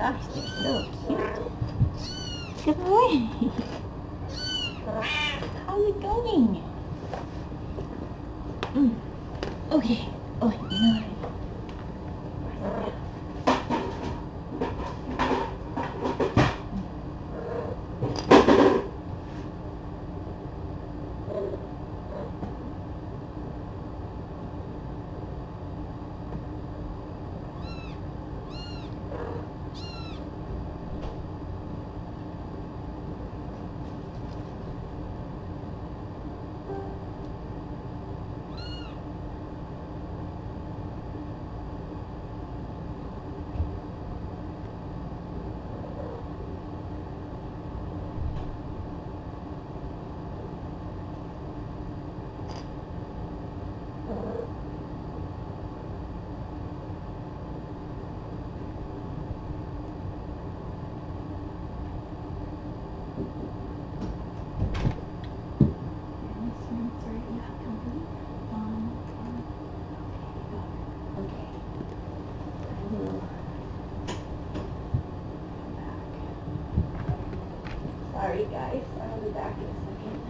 gosh, they're so cute. Good morning. How's it going? Okay. Oh, you know what? Sorry guys, I'll be back in a second.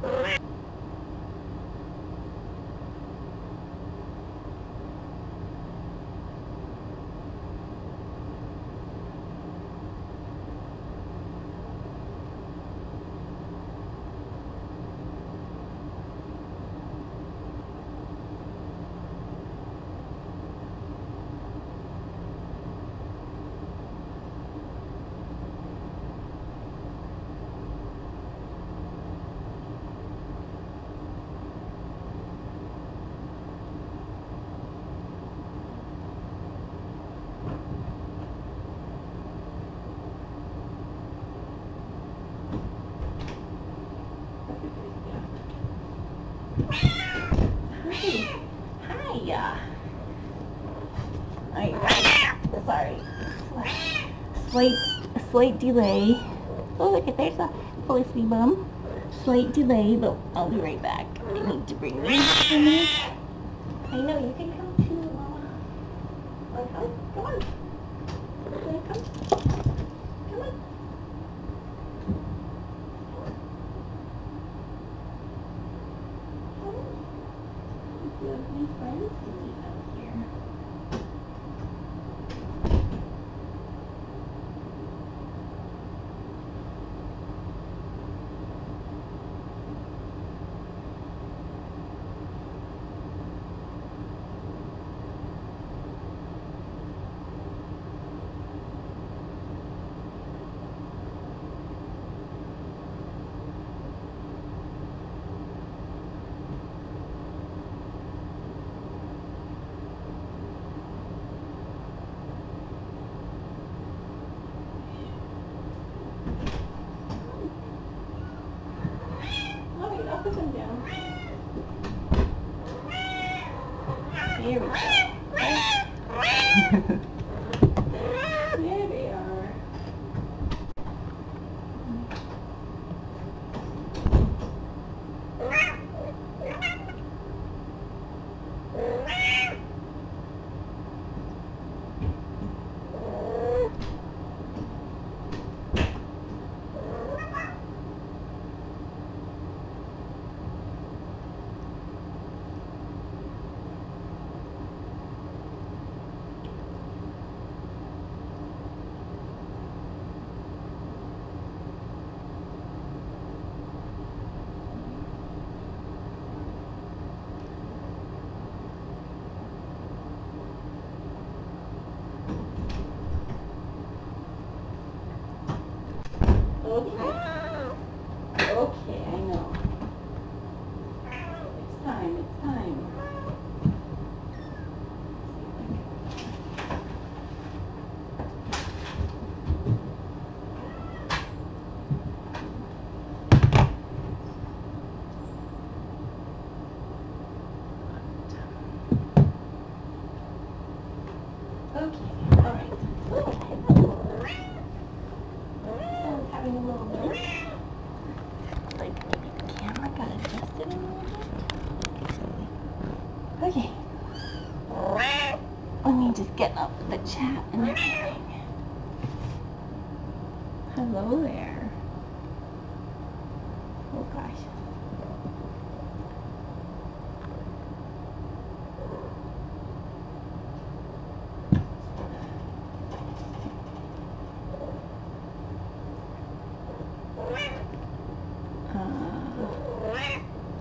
Sorry. Slight delay. Oh, look at there's a Felicity bum. Slight delay, but I'll be right back. I need to bring this in it. I know, you can come too, Mama. Come on. Come on. Come on. If you have any friends, you leave out here. Put them down. Here we go. There they are. Okay, I know. It's time, it's time. Okay, alright. Oh, hello. Someone's having a little bit. Like maybe the camera got adjusted a little bit. Okay. Let me just get up the chat and everything. Hello there. Oh gosh.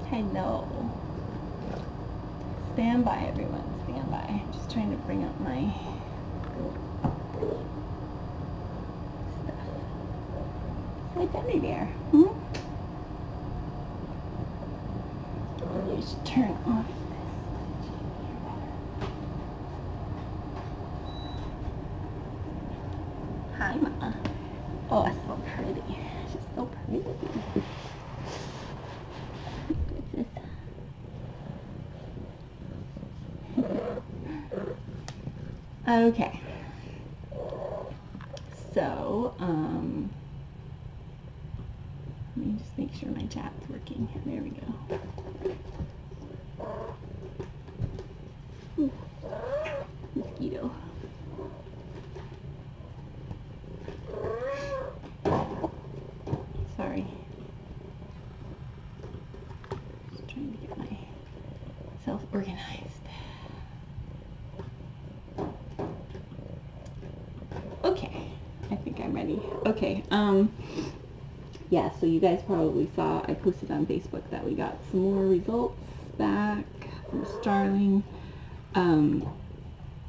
Hello. Stand by, everyone. Stand by. I'm just trying to bring up my stuff. What's under there? You should turn off this. Hi, Ma. Oh, it's so pretty. She's so pretty. Okay. So, let me just make sure my chat's working. There we go. Ooh. Mosquito. Sorry. Just trying to get myself organized. Okay, I think I'm ready. Okay, yeah, so you guys probably saw, I posted on Facebook that we got some more results back from Starling.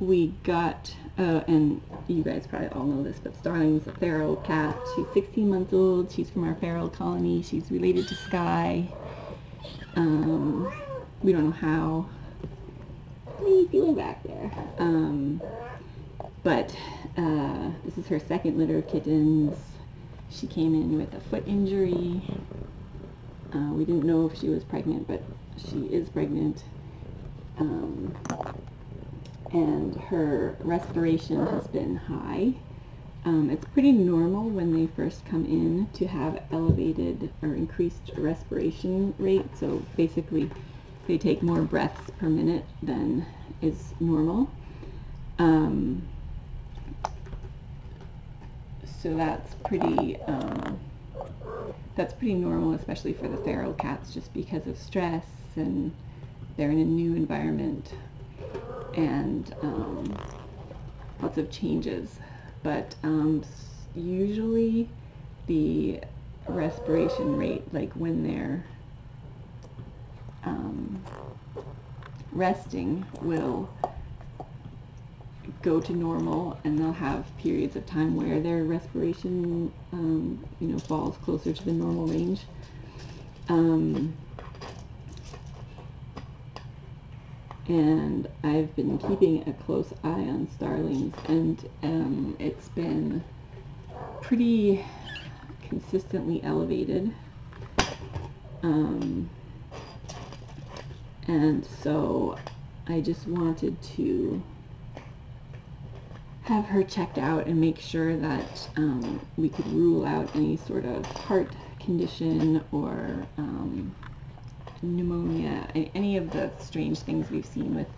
We got, and you guys probably all know this, but Starling's a feral cat. She's 16 months old. She's from our feral colony. She's related to Sky. We don't know how. What are you doing back there? But this is her second litter of kittens. She came in with a foot injury. We didn't know if she was pregnant, but she is pregnant. And her respiration has been high. It's pretty normal when they first come in to have elevated or increased respiration rate. So basically they take more breaths per minute than is normal. So that's pretty normal, especially for the feral cats, just because of stress and they're in a new environment and lots of changes. But usually the respiration rate, like when they're resting, will go to normal, and they'll have periods of time where their respiration falls closer to the normal range. And I've been keeping a close eye on starlings, and it's been pretty consistently elevated. And so I just wanted to have her checked out and make sure that we could rule out any sort of heart condition or pneumonia, any of the strange things we've seen with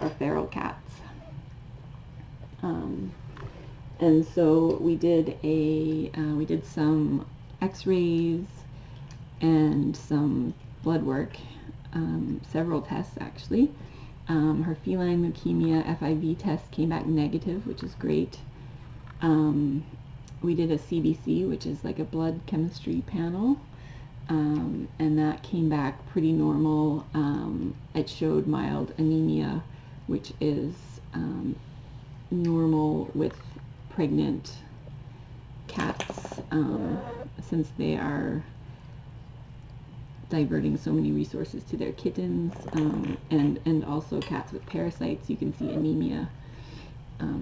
our feral cats. And so we did some x-rays and some blood work, several tests actually. Her feline leukemia FIV test came back negative, which is great. We did a CBC, which is like a blood chemistry panel, and that came back pretty normal. It showed mild anemia, which is normal with pregnant cats, since they are diverting so many resources to their kittens, and also cats with parasites. You can see anemia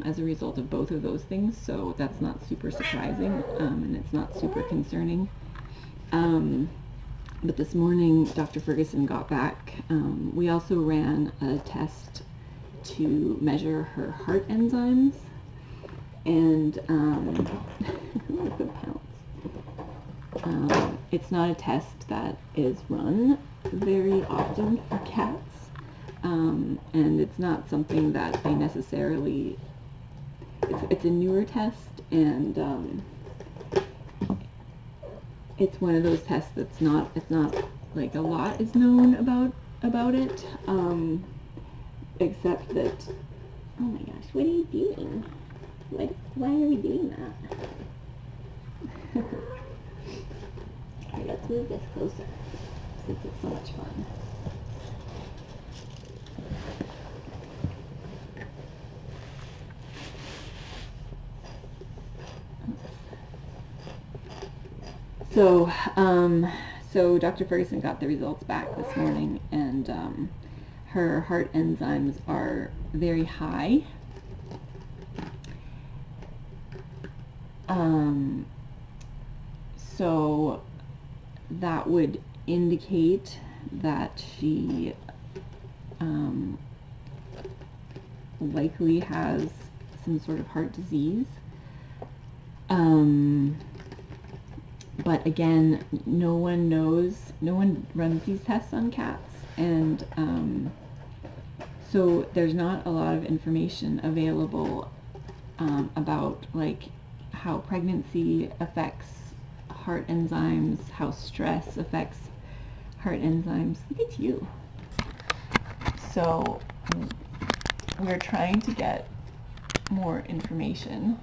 as a result of both of those things, so that's not super surprising, and it's not super concerning. But this morning, Dr. Ferguson got back. We also ran a test to measure her heart enzymes, and it's not a test that is run very often for cats, and it's not something that they necessarily, it's a newer test, and it's one of those tests that's not, it's not like a lot is known about it, except that, oh my gosh, what are you doing? Why are we doing that? Okay, let's move this closer, since it's so much fun. So Dr. Ferguson got the results back this morning, and her heart enzymes are very high. So that would indicate that she likely has some sort of heart disease. But again, no one knows, no one runs these tests on cats, and so there's not a lot of information available about like how pregnancy affects heart enzymes, how stress affects heart enzymes. Look at you. So we're trying to get more information.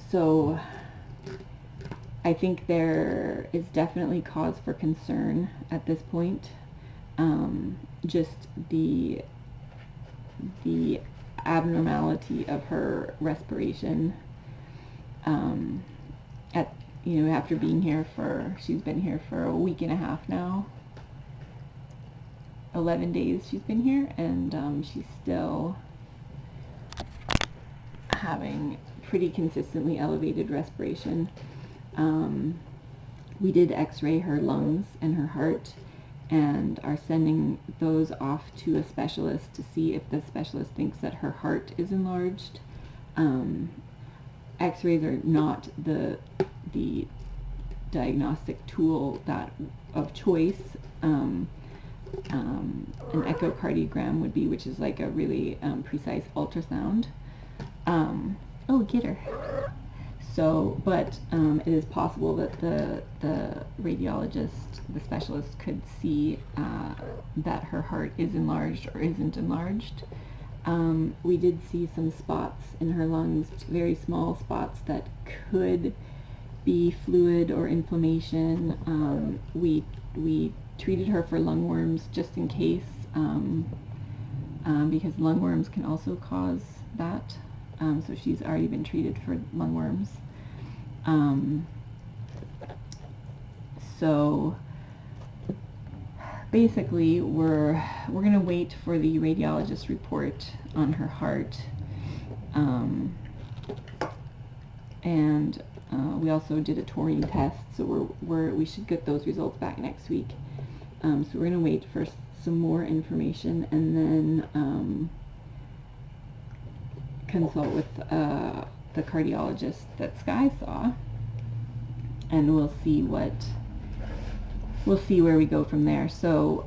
So I think there is definitely cause for concern at this point. Just the abnormality of her respiration. After being here she's been here for a week and a half now. 11 days she's been here, and she's still having pretty consistently elevated respiration. We did x-ray her lungs and her heart, and are sending those off to a specialist to see if the specialist thinks that her heart is enlarged. X-rays are not the diagnostic tool of choice. An echocardiogram would be, which is like a really precise ultrasound. Oh, get her. So, but it is possible that the radiologist, the specialist, could see that her heart is enlarged or isn't enlarged. We did see some spots in her lungs, very small spots that could be fluid or inflammation. We treated her for lungworms just in case, because lungworms can also cause that. So she's already been treated for lungworms. So basically we're going to wait for the radiologist report on her heart, and we also did a taurine test, so we should get those results back next week. So we're going to wait for some more information, and then consult with the cardiologist that Sky saw, and we'll see where we go from there. So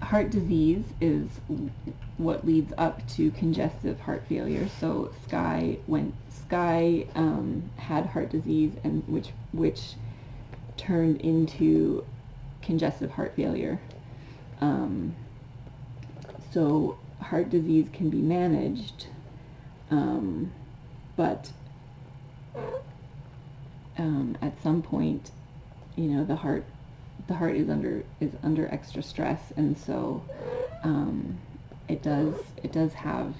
heart disease is what leads up to congestive heart failure. So Sky had heart disease, and which turned into congestive heart failure. So heart disease can be managed, but at some point, the heart is under extra stress, and so it does have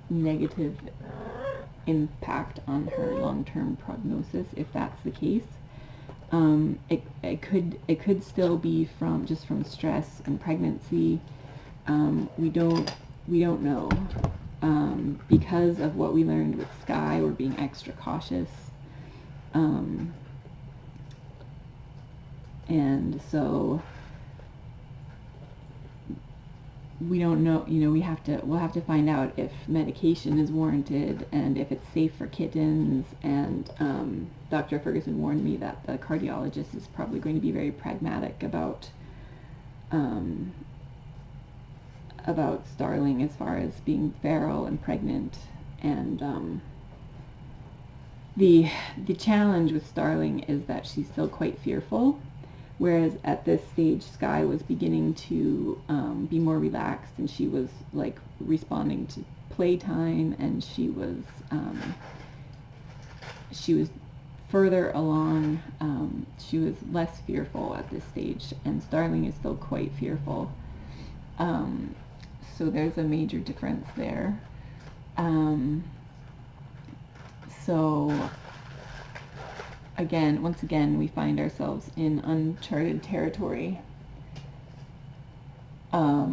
negative impact on her long-term prognosis if that's the case. It could still be from stress and pregnancy. We don't know. Because of what we learned with Sky, we're being extra cautious. And so we don't know, we'll have to find out if medication is warranted and if it's safe for kittens. And Dr. Ferguson warned me that the cardiologist is probably going to be very pragmatic about Starling as far as being feral and pregnant. And the challenge with Starling is that she's still quite fearful, whereas at this stage Sky was beginning to be more relaxed, and she was like responding to playtime, and she was further along. She was less fearful at this stage, and Starling is still quite fearful. So there's a major difference there. So once again, we find ourselves in uncharted territory. Hi,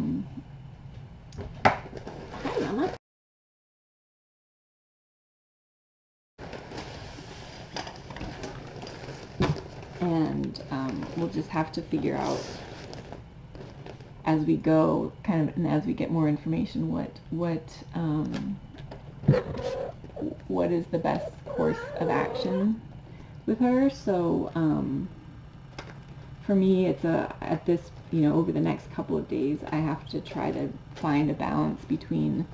Mama. And we'll just have to figure out as we go, and as we get more information, what is the best course of action with her. So for me, it's at this, over the next couple of days, I have to try to find a balance between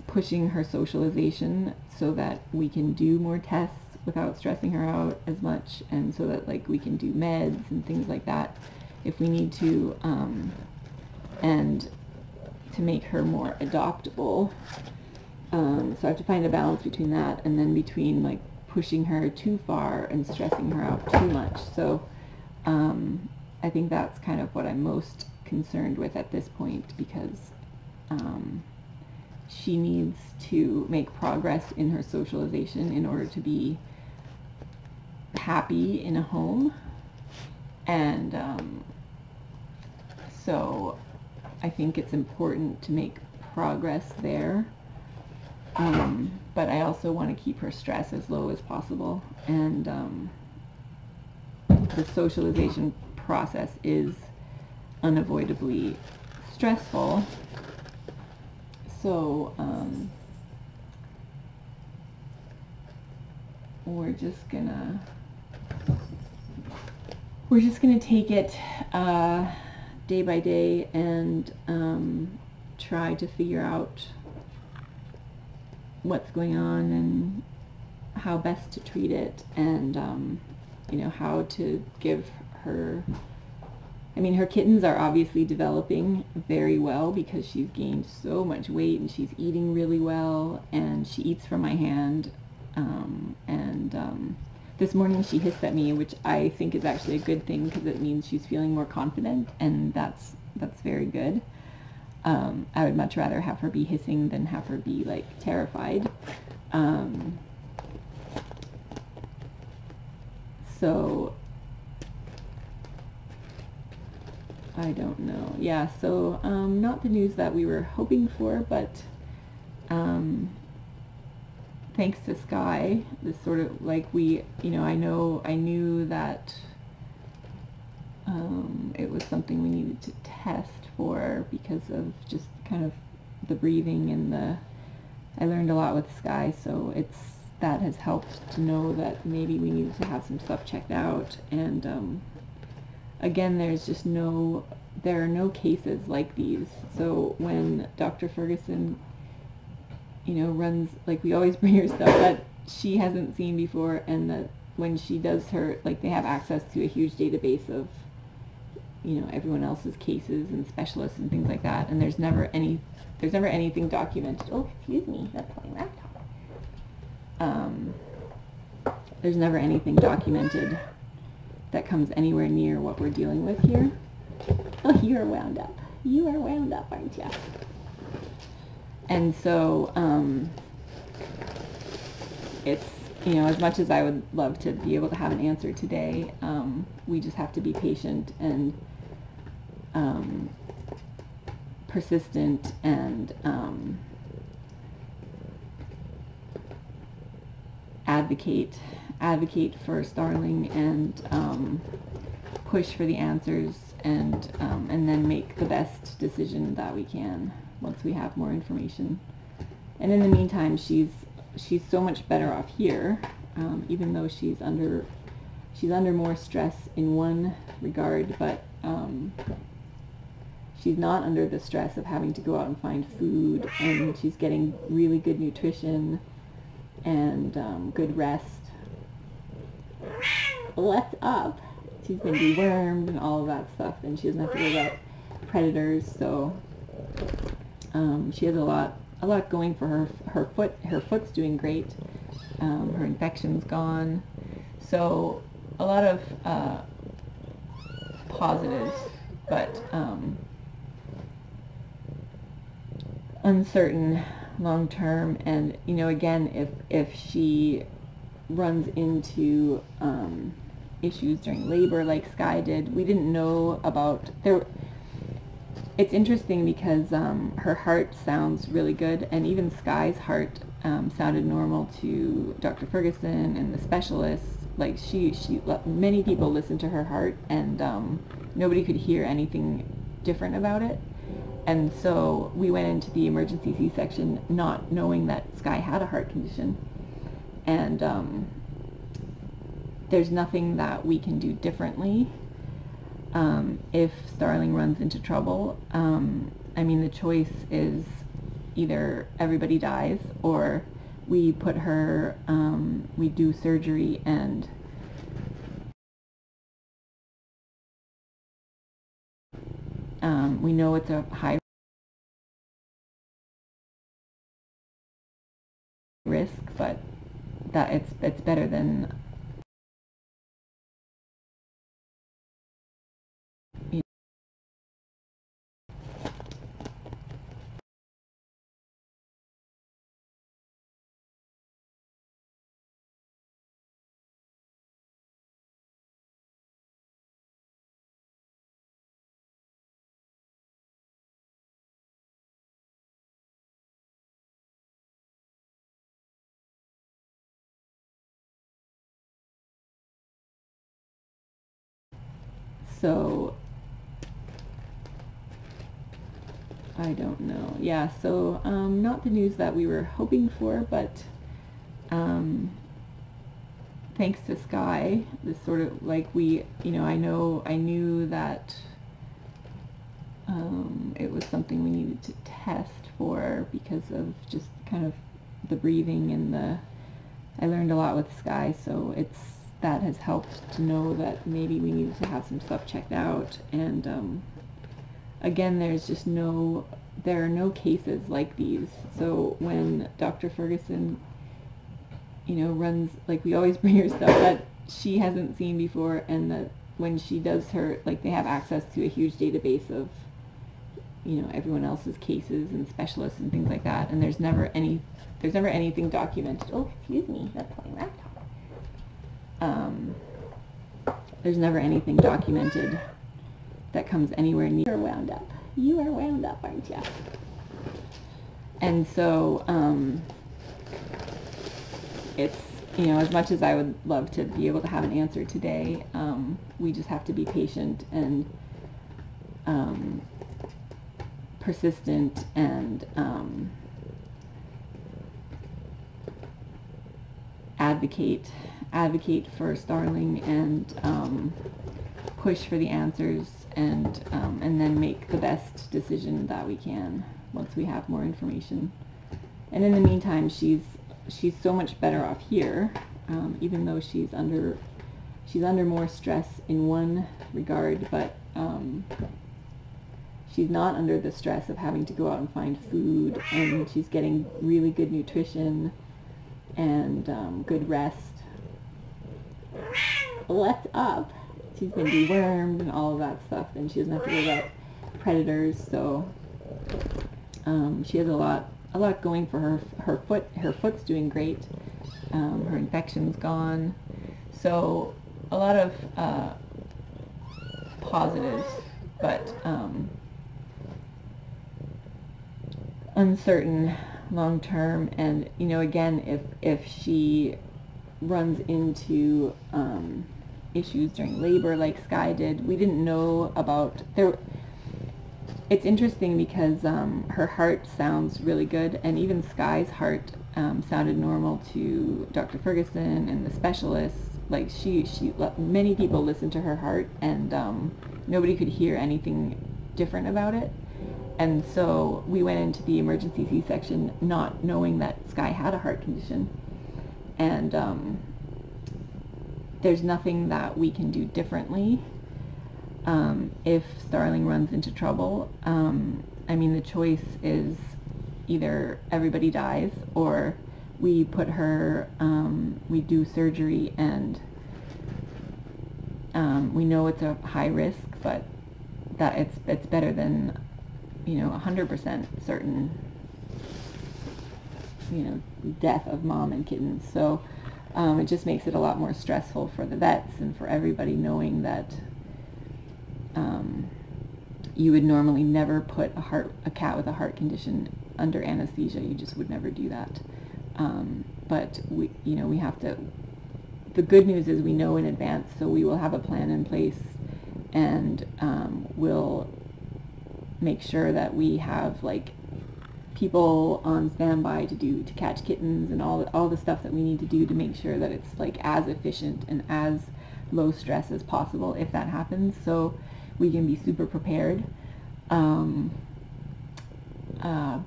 pushing her socialization so that we can do more tests without stressing her out as much, and so that we can do meds and things like that if we need to, and to make her more adoptable. So I have to find a balance between that and then between pushing her too far and stressing her out too much. So I think that's kind of what I'm most concerned with at this point, because she needs to make progress in her socialization in order to be happy in a home. And so I think it's important to make progress there. But I also want to keep her stress as low as possible. And the socialization process is unavoidably stressful. So we're just gonna take it day by day and try to figure out what's going on and how best to treat it, and how to give her. Her kittens are obviously developing very well because she's gained so much weight and she's eating really well, and she eats from my hand. This morning she hissed at me, which I think is actually a good thing because it means she's feeling more confident, and that's very good. I would much rather have her be hissing than have her be terrified. So I don't know. Yeah, so not the news that we were hoping for, but thanks to Sky, this sort of I knew that it was something we needed to test for because of just kind of the breathing and I learned a lot with Sky, so that has helped to know that maybe we needed to have some stuff checked out. And again, there are no cases like these. So when Dr. Ferguson, runs, we always bring her stuff that she hasn't seen before, and that when she does her, they have access to a huge database of, everyone else's cases and specialists and things like that, and there's never anything documented. Oh, excuse me, that's my laptop. There's never anything documented that comes anywhere near what we're dealing with here. Oh, you are wound up. You are wound up, aren't you? And so as much as I would love to be able to have an answer today, we just have to be patient and persistent and advocate for Starling and push for the answers and then make the best decision that we can once we have more information. And in the meantime, she's so much better off here, even though she's under more stress in one regard, but she's not under the stress of having to go out and find food, and she's getting really good nutrition and good rest. What's up? She's been dewormed and all of that stuff, and she doesn't have to worry about predators, so she has a lot going for her. Her foot's doing great. Her infection's gone, so a lot of positives, but uncertain long term. And again, if she runs into issues during labor like Sky did, we didn't know about there. It's interesting because her heart sounds really good, and even Sky's heart sounded normal to Dr. Ferguson and the specialists. Like many people listened to her heart, and nobody could hear anything different about it. And so we went into the emergency C-section not knowing that Sky had a heart condition, and there's nothing that we can do differently if Starling runs into trouble. I mean, the choice is either everybody dies or we put her, we do surgery, and we know it's a high risk, but that it's better than so I don't know. Yeah, so not the news that we were hoping for, but thanks to Sky, this sort of like I knew that it was something we needed to test for because of just kind of the breathing and I learned a lot with Sky, so that has helped to know that maybe we needed to have some stuff checked out. And again, there are no cases like these. So when Dr. Ferguson, runs, like, we always bring her stuff that she hasn't seen before, and that when she does they have access to a huge database of, everyone else's cases and specialists and things like that, and there's never anything documented. Oh, excuse me, that's my laptop. There's never anything documented that comes anywhere near. You're wound up. You are wound up, aren't you? And so it's, as much as I would love to be able to have an answer today, we just have to be patient and persistent and advocate for Starling and push for the answers and then make the best decision that we can once we have more information. And in the meantime, she's so much better off here, even though she's under more stress in one regard, but she's not under the stress of having to go out and find food, and she's getting really good nutrition and good rest. What's up? She's been dewormed and all of that stuff, and she doesn't have to worry about predators, so she has a lot going for her. Her foot's doing great. her infection's gone. So a lot of positives, but uncertain long term. And again, if she runs into issues during labor like Sky did, we didn't know about there. It's interesting because her heart sounds really good, and even Sky's heart sounded normal to Dr. Ferguson and the specialists. Like many people listened to her heart, and nobody could hear anything different about it. And so we went into the emergency C-section not knowing that Sky had a heart condition, and there's nothing that we can do differently if Starling runs into trouble. I mean, the choice is either everybody dies or we put her, we do surgery, and we know it's a high risk, but that it's better than 100% certain death of mom and kittens. So it just makes it a lot more stressful for the vets and for everybody, knowing that you would normally never put a cat with a heart condition under anesthesia. You just would never do that. But we have to. The good news is we know in advance, so we will have a plan in place, and we'll make sure that we have people on standby to catch kittens and all the stuff that we need to do to make sure that it's as efficient and as low stress as possible if that happens, so we can be super prepared.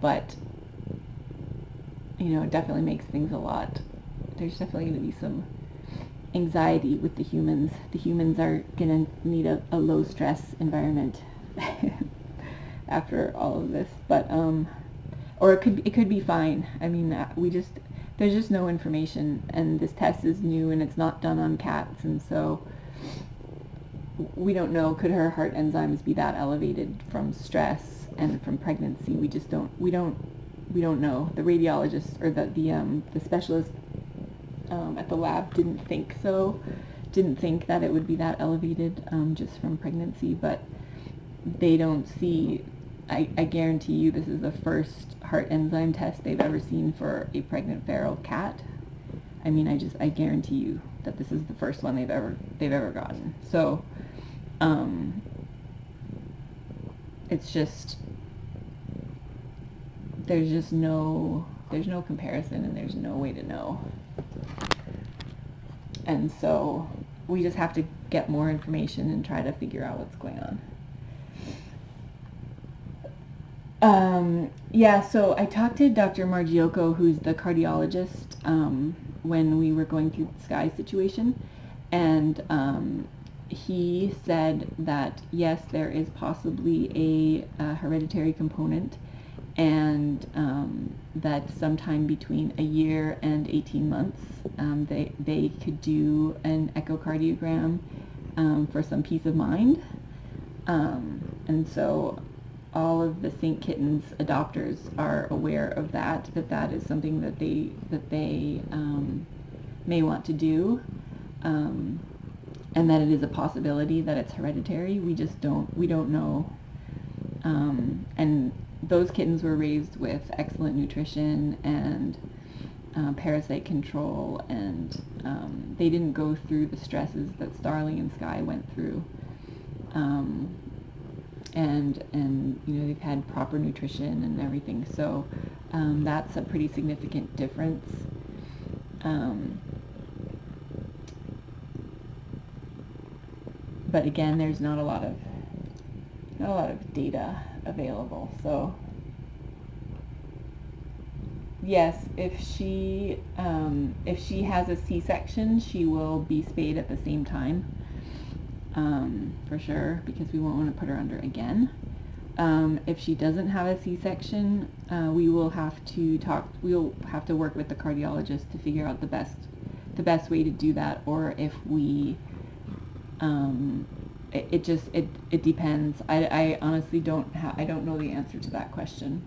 But it definitely makes things a lot. There's definitely going to be some anxiety with the humans. The humans are going to need a low stress environment after all of this, but or it could be fine. I mean, there's just no information, and this test is new and it's not done on cats, and so we don't know. Could her heart enzymes be that elevated from stress and from pregnancy? We don't know. The radiologist or the specialist at the lab didn't think that it would be that elevated just from pregnancy, but they don't see. I guarantee you this is the first heart enzyme test they've ever seen for a pregnant feral cat. I mean, I guarantee you that this is the first one they've ever gotten. So it's just there's no comparison, and there's no way to know. And so we just have to get more information and try to figure out what's going on. Yeah, so I talked to Dr. Margiocco, who's the cardiologist, when we were going through the Sky situation, and he said that yes, there is possibly a hereditary component, and that sometime between a year and 18 months they could do an echocardiogram for some peace of mind, and so all of the St. Kittens adopters are aware of that is something that they may want to do, and that it is a possibility that it's hereditary. We don't know, and those kittens were raised with excellent nutrition and parasite control, and they didn't go through the stresses that Starling and Sky went through. And they've had proper nutrition and everything, so that's a pretty significant difference. But again, there's not a lot of data available. So yes, if she has a C-section, she will be spayed at the same time. For sure, because we won't want to put her under again. If she doesn't have a C-section, we'll have to work with the cardiologist to figure out the best way to do that, or if we, it depends. I honestly don't know the answer to that question.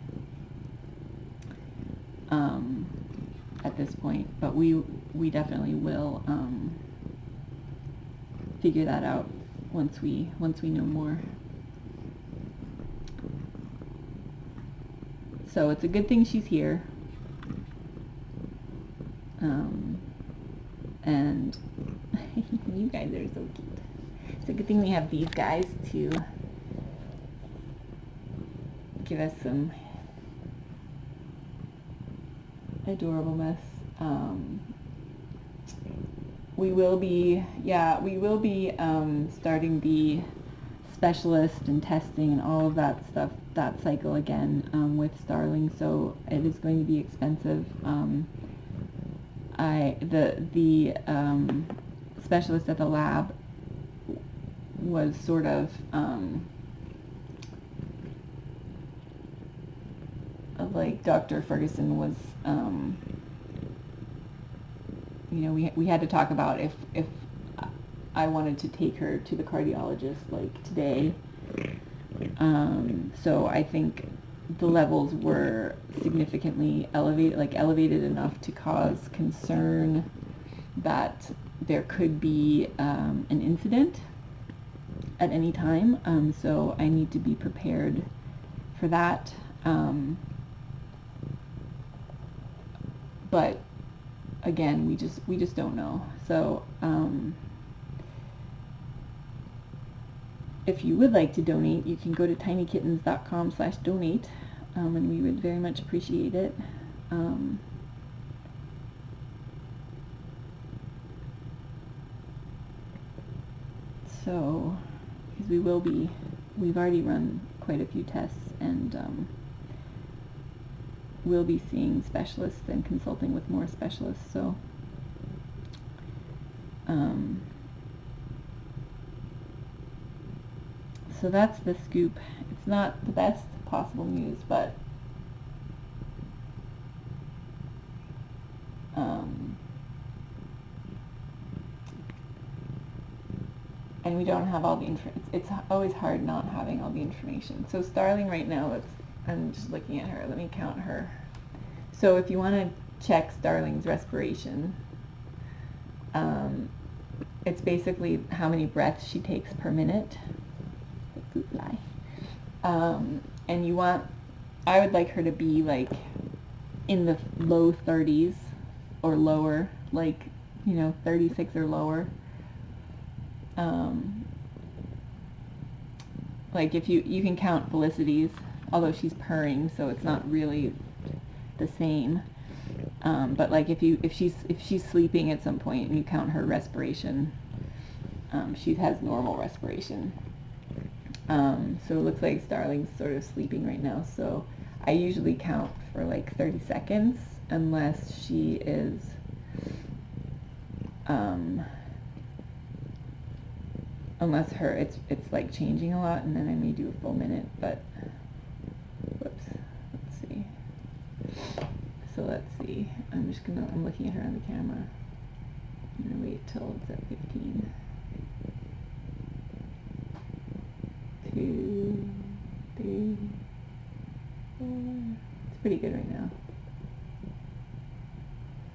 at this point, but we definitely will figure that out once we know more. So it's a good thing she's here. And you guys are so cute. It's a good thing we have these guys to give us some adorableness. We will be starting the specialist and testing and all of that stuff, that cycle again with Starling, so it is going to be expensive. The specialist at the lab was sort of like Dr. Ferguson was, you know, we had to talk about if I wanted to take her to the cardiologist like today. So I think the levels were significantly elevated enough to cause concern that there could be an incident at any time. So I need to be prepared for that. But again, we just don't know. So if you would like to donate, you can go to tinykittens.com/donate, and we would very much appreciate it. So, because we've already run quite a few tests, and we'll be seeing specialists and consulting with more specialists, so so that's the scoop. It's not the best possible news, but and we don't have all the it's always hard not having all the information. So Starling right now, I'm just looking at her. Let me count her. So if you want to check Starling's respiration, it's basically how many breaths she takes per minute. And I would like her to be like in the low 30s or lower, like, 36 or lower. Like if you can count Felicity's, although she's purring, so it's not really the same. But like if she's sleeping at some point and you count her respiration, she has normal respiration. So it looks like Starling's sort of sleeping right now. So I usually count for like 30 seconds unless she is unless it's like changing a lot, and then I may do a full minute, but whoops, let's see. So let's see. I'm looking at her on the camera. I'm gonna wait till it's at 15. 2, 3, 4. It's pretty good right now.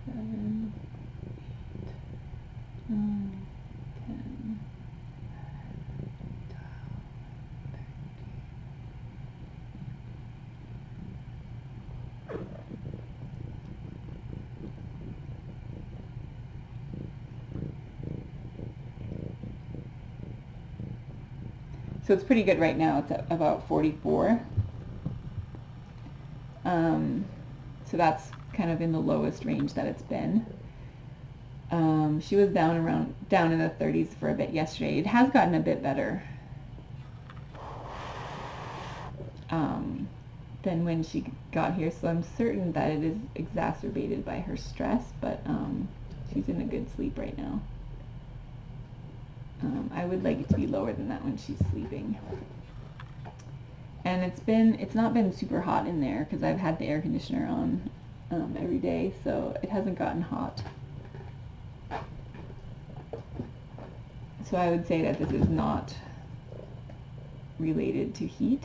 7, 8, 9, 10, 12, 13. So it's pretty good right now. It's at about 44. So that's kind of in the lowest range that it's been. She was down in the 30s for a bit yesterday. It has gotten a bit better than when she got here. So I'm certain that it is exacerbated by her stress, but she's in a good sleep right now. I would like it to be lower than that when she's sleeping. And it's not been super hot in there because I've had the air conditioner on every day, so it hasn't gotten hot. So I would say that this is not related to heat.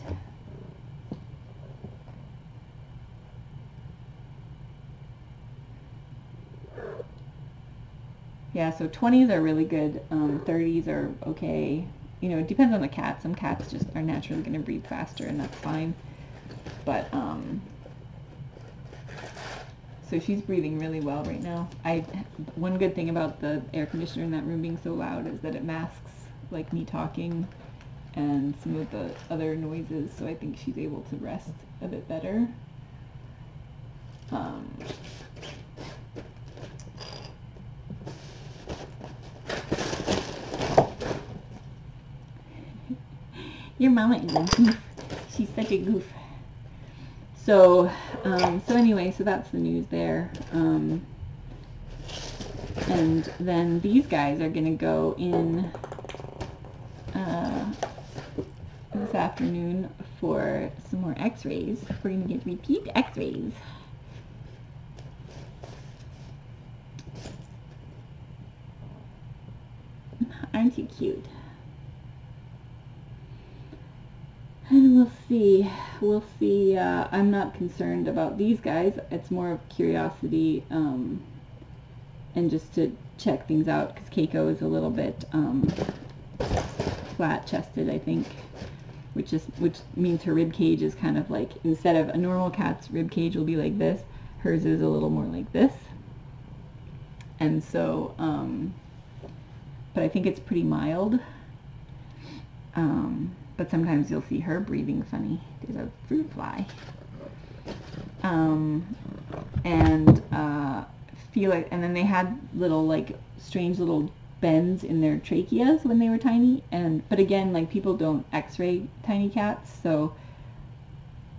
Yeah, so 20s are really good. 30s are okay. You know, it depends on the cat. Some cats just are naturally going to breathe faster, and that's fine. But so she's breathing really well right now. One good thing about the air conditioner in that room being so loud is that it masks like me talking and some of the other noises, so I think she's able to rest a bit better. Your mama is a goof. She's such a goof. So, anyway, so that's the news there. And then these guys are going to go in this afternoon for some more x-rays. We're going to get repeat x-rays. Aren't you cute? And we'll see, I'm not concerned about these guys. It's more of curiosity, and just to check things out, because Keiko is a little bit, flat-chested, I think, which means her rib cage is kind of like, instead of a normal cat's rib cage will be like this, hers is a little more like this. And so, but I think it's pretty mild. But sometimes you'll see her breathing funny. There's a fruit fly. And then they had little, like, strange little bends in their tracheas when they were tiny. But again, like, people don't x-ray tiny cats, so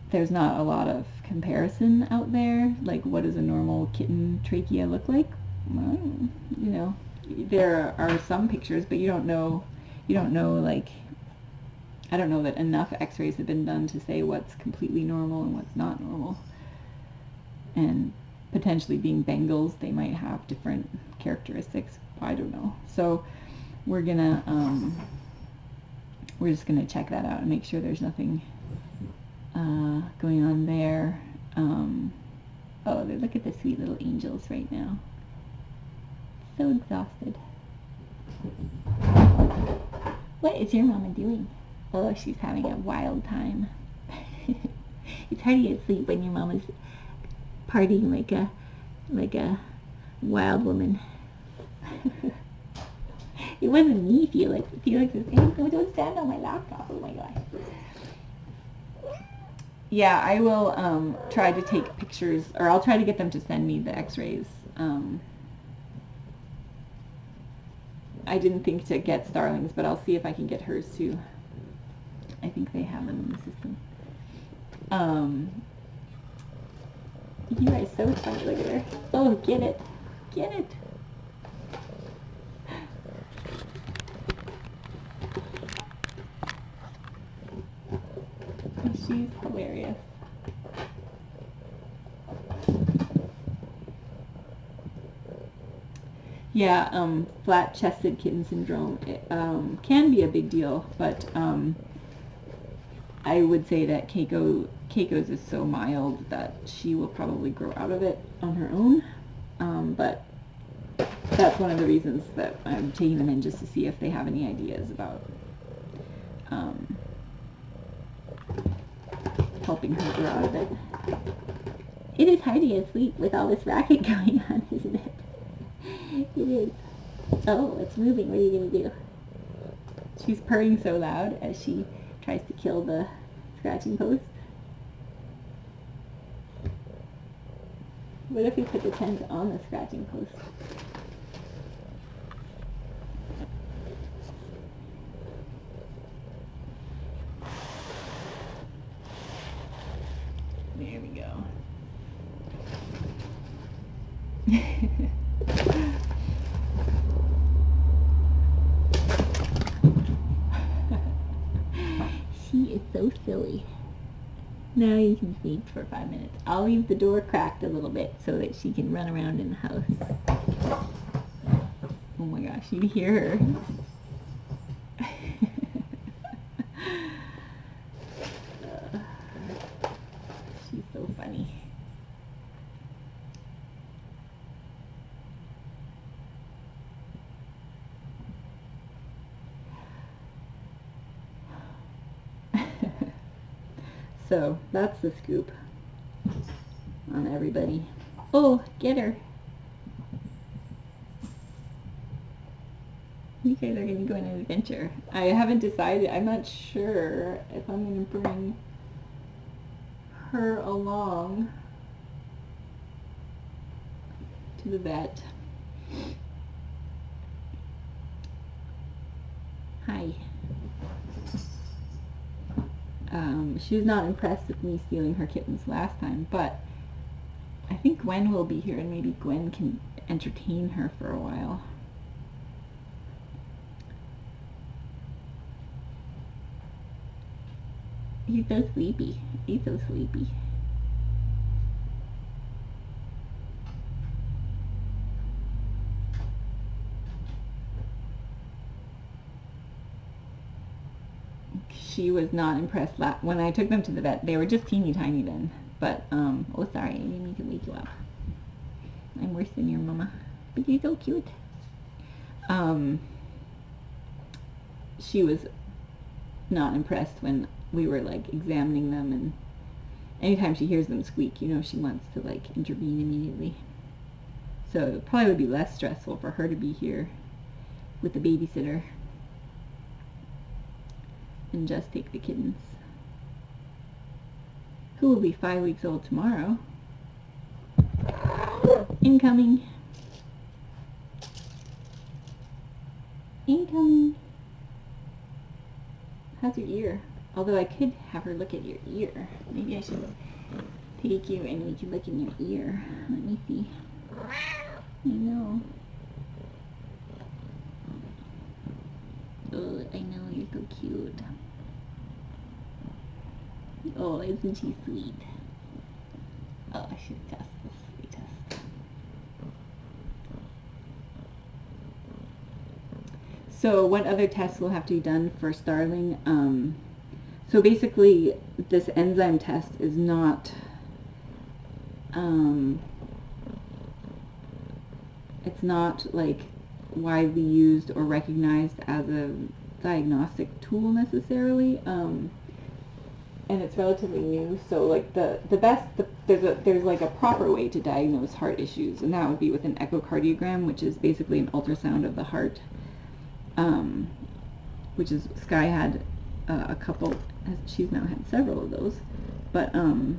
there's not a lot of comparison out there. Like, what does a normal kitten trachea look like? Well, you know, there are some pictures, but you don't know, like, I don't know that enough x-rays have been done to say what's completely normal and what's not normal. And potentially being Bengals, they might have different characteristics. I don't know. So we're just gonna check that out and make sure there's nothing going on there. Oh, look at the sweet little angels right now. So exhausted. What is your mama doing? Oh, she's having a wild time. It's hard to get sleep when your mama's partying like a wild woman. It wasn't me, Felix. Felix is saying, "Oh, don't stand on my laptop." Oh my gosh. Yeah, I will try to take pictures, or I'll try to get them to send me the x-rays. I didn't think to get Starling's, but I'll see if I can get hers too. I think they have them in the system. You are so funny. Look at her. Oh, get it. Get it. She's hilarious. Yeah, flat-chested kitten syndrome can be a big deal, but I would say that Keiko's is so mild that she will probably grow out of it on her own. But that's one of the reasons that I'm taking them in, just to see if they have any ideas about helping her grow out of it. It is hard to get asleep with all this racket going on, isn't it? It is. Oh, it's moving. What are you going to do? She's purring so loud as she tries to kill the scratching post. What if we put the tent on the scratching post? There we go. She is so silly. Now you can sleep for 5 minutes. I'll leave the door cracked a little bit so that she can run around in the house. Oh my gosh, you hear her. She's so funny. So that's the scoop on everybody. Oh, get her. You guys are going to go on an adventure. I haven't decided. I'm not sure if I'm going to bring her along to the vet. Hi. She was not impressed with me stealing her kittens last time, but I think Gwen will be here and maybe Gwen can entertain her for a while. He's so sleepy. He's so sleepy. She was not impressed when I took them to the vet. They were just teeny tiny then. But, oh sorry, I didn't mean to wake you up. I'm worse than your mama. But you're so cute. She was not impressed when we were like examining them, and anytime she hears them squeak, you know she wants to like intervene immediately. So it probably would be less stressful for her to be here with the babysitter and just take the kittens, who will be 5 weeks old tomorrow. Incoming. Incoming. How's your ear? Although I could have her look at your ear. Maybe I should take you and we can look in your ear. Let me see. I know. Oh, I know, you're so cute. Oh, isn't she sweet? Oh, I should test this retest. So what other tests will have to be done for Starling? So basically this enzyme test is not, it's not like widely used or recognized as a diagnostic tool necessarily, and it's relatively new. So like there's like a proper way to diagnose heart issues, and that would be with an echocardiogram, which is basically an ultrasound of the heart, which is Sky had a couple. She's now had several of those, but look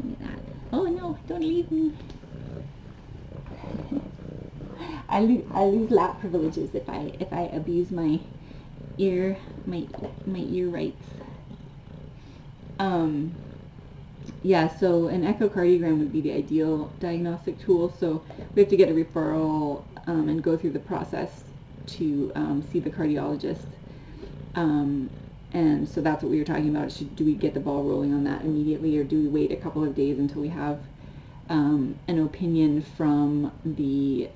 at that. Oh no, don't leave me. I lose lap privileges if I abuse my ear rights. Yeah, so an echocardiogram would be the ideal diagnostic tool. So we have to get a referral and go through the process to see the cardiologist. And so that's what we were talking about. Do we get the ball rolling on that immediately, or do we wait a couple of days until we have an opinion from the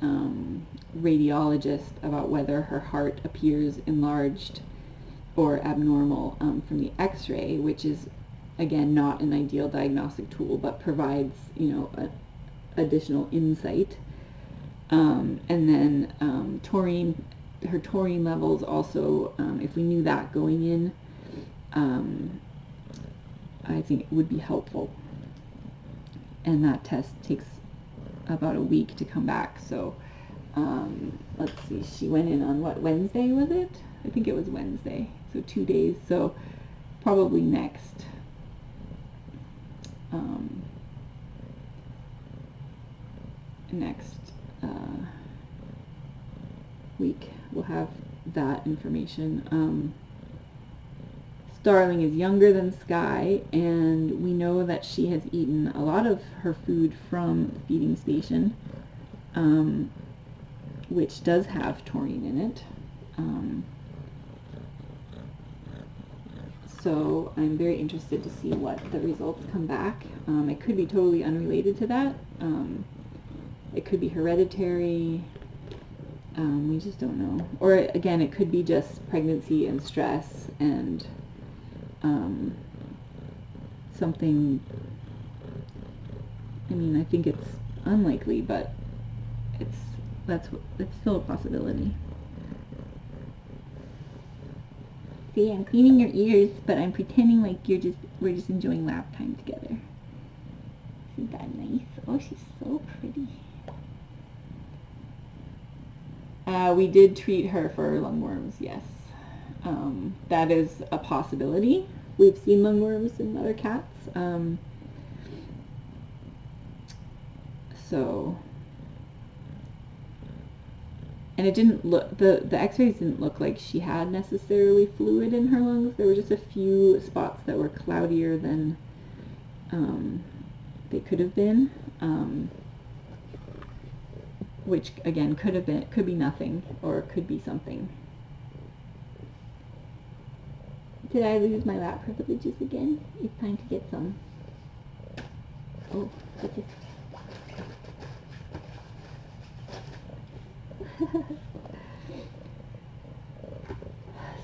radiologist about whether her heart appears enlarged or abnormal from the x-ray, which is again not an ideal diagnostic tool but provides, you know, additional insight. And then taurine, her taurine levels also, if we knew that going in, I think it would be helpful. And that test takes about a week to come back. So let's see, she went in on what, Wednesday was it? I think it was Wednesday, so 2 days. So probably next week we'll have that information. Starling is younger than Sky, and we know that she has eaten a lot of her food from the feeding station, which does have taurine in it. So I'm very interested to see what the results come back. It could be totally unrelated to that. It could be hereditary. We just don't know. Or again, it could be just pregnancy and stress and something. I mean, I think it's unlikely, but it's still a possibility. say I'm cleaning your ears, but I'm pretending like we're just enjoying lap time together. Isn't that nice? Oh, she's so pretty. We did treat her for lungworms, yes. That is a possibility. We've seen lungworms in other cats. So, and it didn't look, the x-rays didn't look like she had necessarily fluid in her lungs. There were just a few spots that were cloudier than they could have been, which again could be nothing, or could be something. Did I lose my lap privileges again? It's time to get some. Oh, what's this?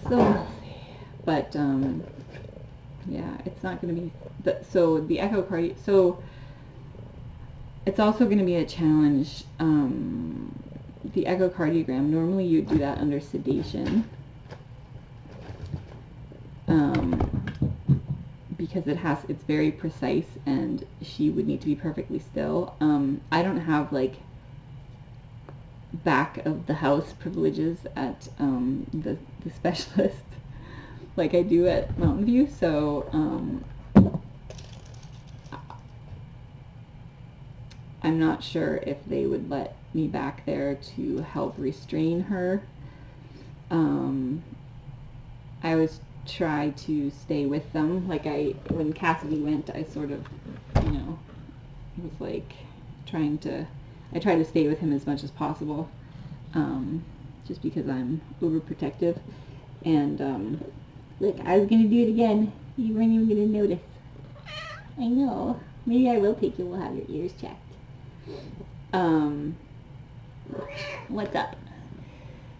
So, but yeah, it's not going to be so the echocardiogram. So it's also going to be a challenge. The echocardiogram, normally you do that under sedation, because it's very precise, and she would need to be perfectly still. I don't have like back of the house privileges at the specialist like I do at Mountain View, so I'm not sure if they would let me back there to help restrain her. I always try to stay with them. Like when Cassidy went, I sort of, was like I try to stay with him as much as possible, just because I'm overprotective. And look, I was going to do it again. You weren't even going to notice. I know. Maybe I will take you. We'll have your ears checked. What's up?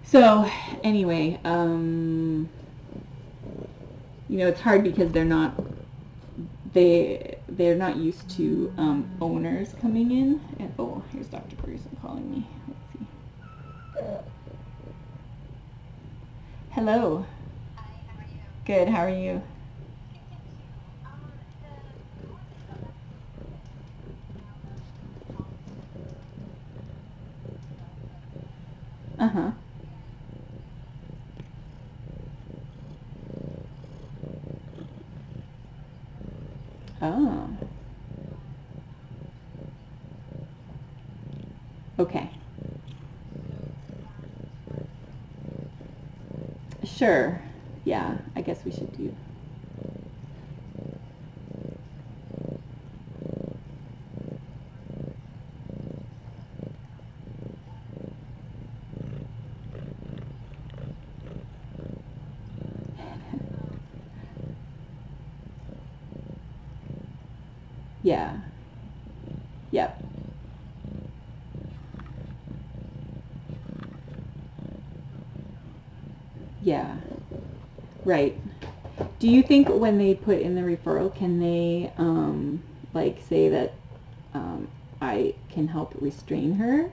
So, anyway, it's hard because they're not used to owners coming in. And oh, here's Dr. Pearson calling me. Let's see. Hello. Hi, how are you? Good. How are you? Uh-huh. Oh. Okay. Sure. Yeah, I guess we should do. Yeah. Yep. Yeah. Right. Do you think when they put in the referral, can they like say that I can help restrain her?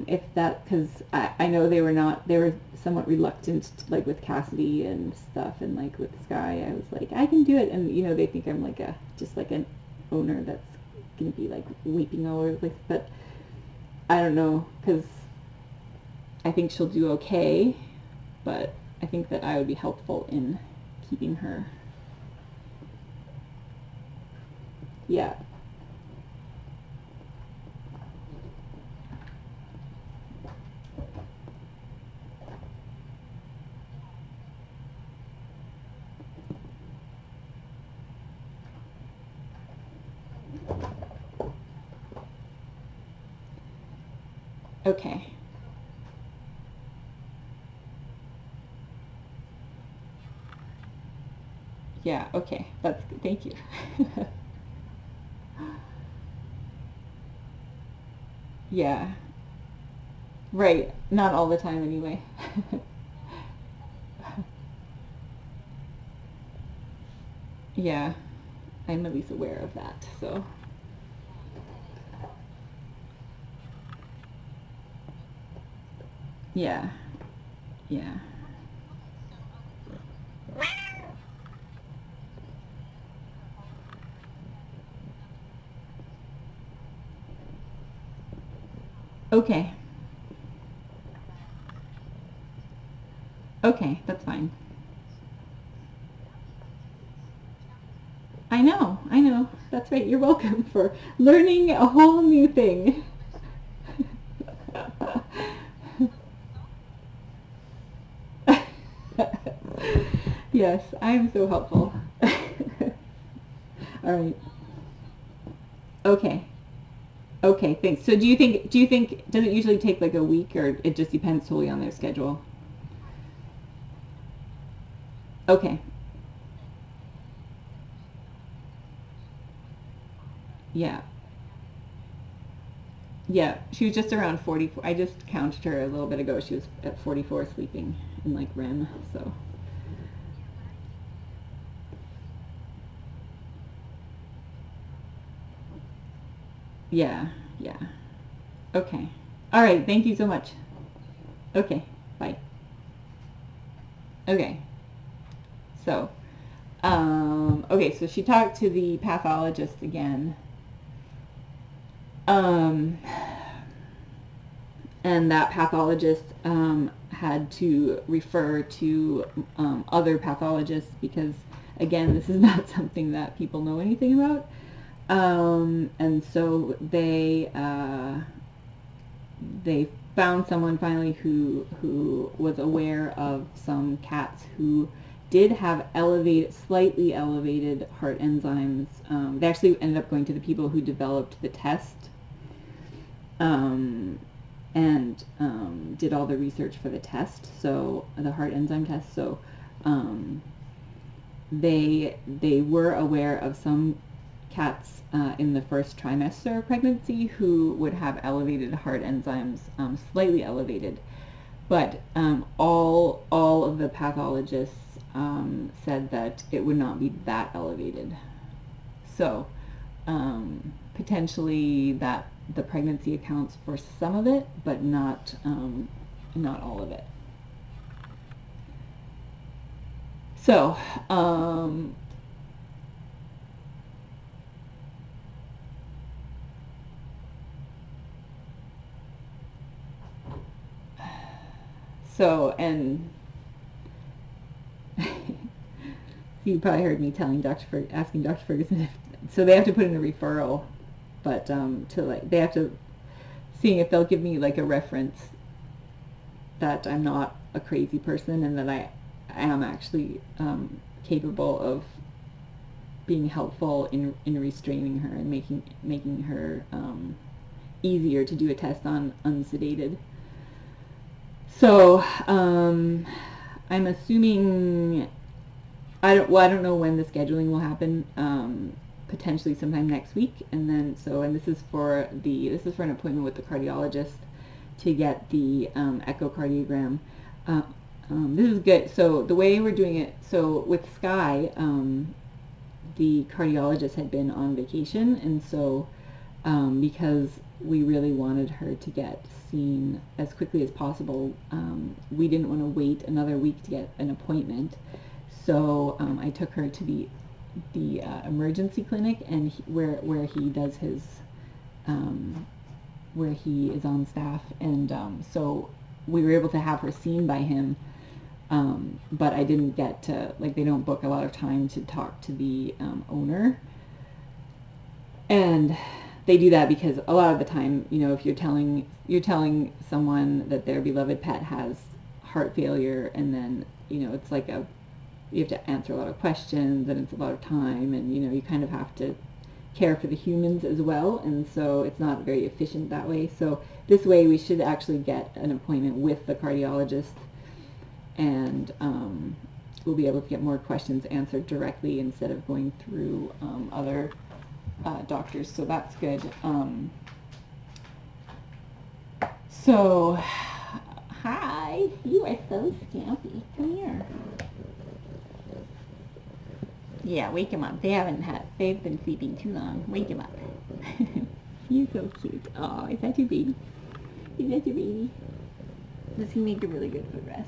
If that, because I know they were somewhat reluctant, like with Cassidy and stuff, and like with Sky, I was like, I can do it, and they think I'm like just like an owner that's gonna be like weeping all over the place, but I don't know, because I think she'll do okay, but I think that I would be helpful in keeping her. Yeah. Okay. Yeah, okay. That's good. Thank you. Yeah. Right. Not all the time anyway. Yeah. I'm at least aware of that, so. Yeah. Yeah. Okay. Okay, that's fine. I know, I know. That's right. You're welcome for learning a whole new thing. Yes, I'm so helpful. All right. Okay. Okay, thanks. So do you think, does it usually take like a week, or it just depends totally on their schedule? Okay. Yeah. Yeah, she was just around 44. I just counted her a little bit ago. She was at 44 sleeping in like REM, so. Yeah, yeah. Okay. All right, thank you so much. Okay, bye. Okay. So, okay, so she talked to the pathologist again. Um, and that pathologist had to refer to other pathologists because, again, this is not something that people know anything about. And so they found someone finally who was aware of some cats who did have slightly elevated heart enzymes. They actually ended up going to the people who developed the test, and did all the research for the test, so the heart enzyme test. So they were aware of some cats in the first trimester of pregnancy who would have elevated heart enzymes, slightly elevated, but all of the pathologists said that it would not be that elevated. So potentially that the pregnancy accounts for some of it, but not all of it. So and you probably heard me telling asking Dr. Ferguson if, so they have to put in a referral, but to like they have to seeing if they'll give me like a reference that I'm not a crazy person and that I am actually capable of being helpful in restraining her and making her easier to do a test on unsedated. So I'm assuming I don't know when the scheduling will happen. Potentially sometime next week, and then this is for an appointment with the cardiologist to get the echocardiogram. This is good. So the way we're doing it, so with Sky, the cardiologist had been on vacation, and so because we really wanted her to get seen as quickly as possible, we didn't want to wait another week to get an appointment. So I took her to the emergency clinic, and where he does his where he is on staff, and so we were able to have her seen by him. But I didn't get to, like, they don't book a lot of time to talk to the owner, and they do that because a lot of the time, you know, if you're telling someone that their beloved pet has heart failure, and then, you know, it's like you have to answer a lot of questions, and it's a lot of time, and, you know, you kind of have to care for the humans as well, and so it's not very efficient that way. So this way we should actually get an appointment with the cardiologist, and we'll be able to get more questions answered directly instead of going through other doctors, so that's good. So, hi, you are so scampy. Come here. Yeah, wake him up. They've been sleeping too long. Wake him up. You're so cute. Oh, is that your baby? Is that your baby? Does he make a really good footrest?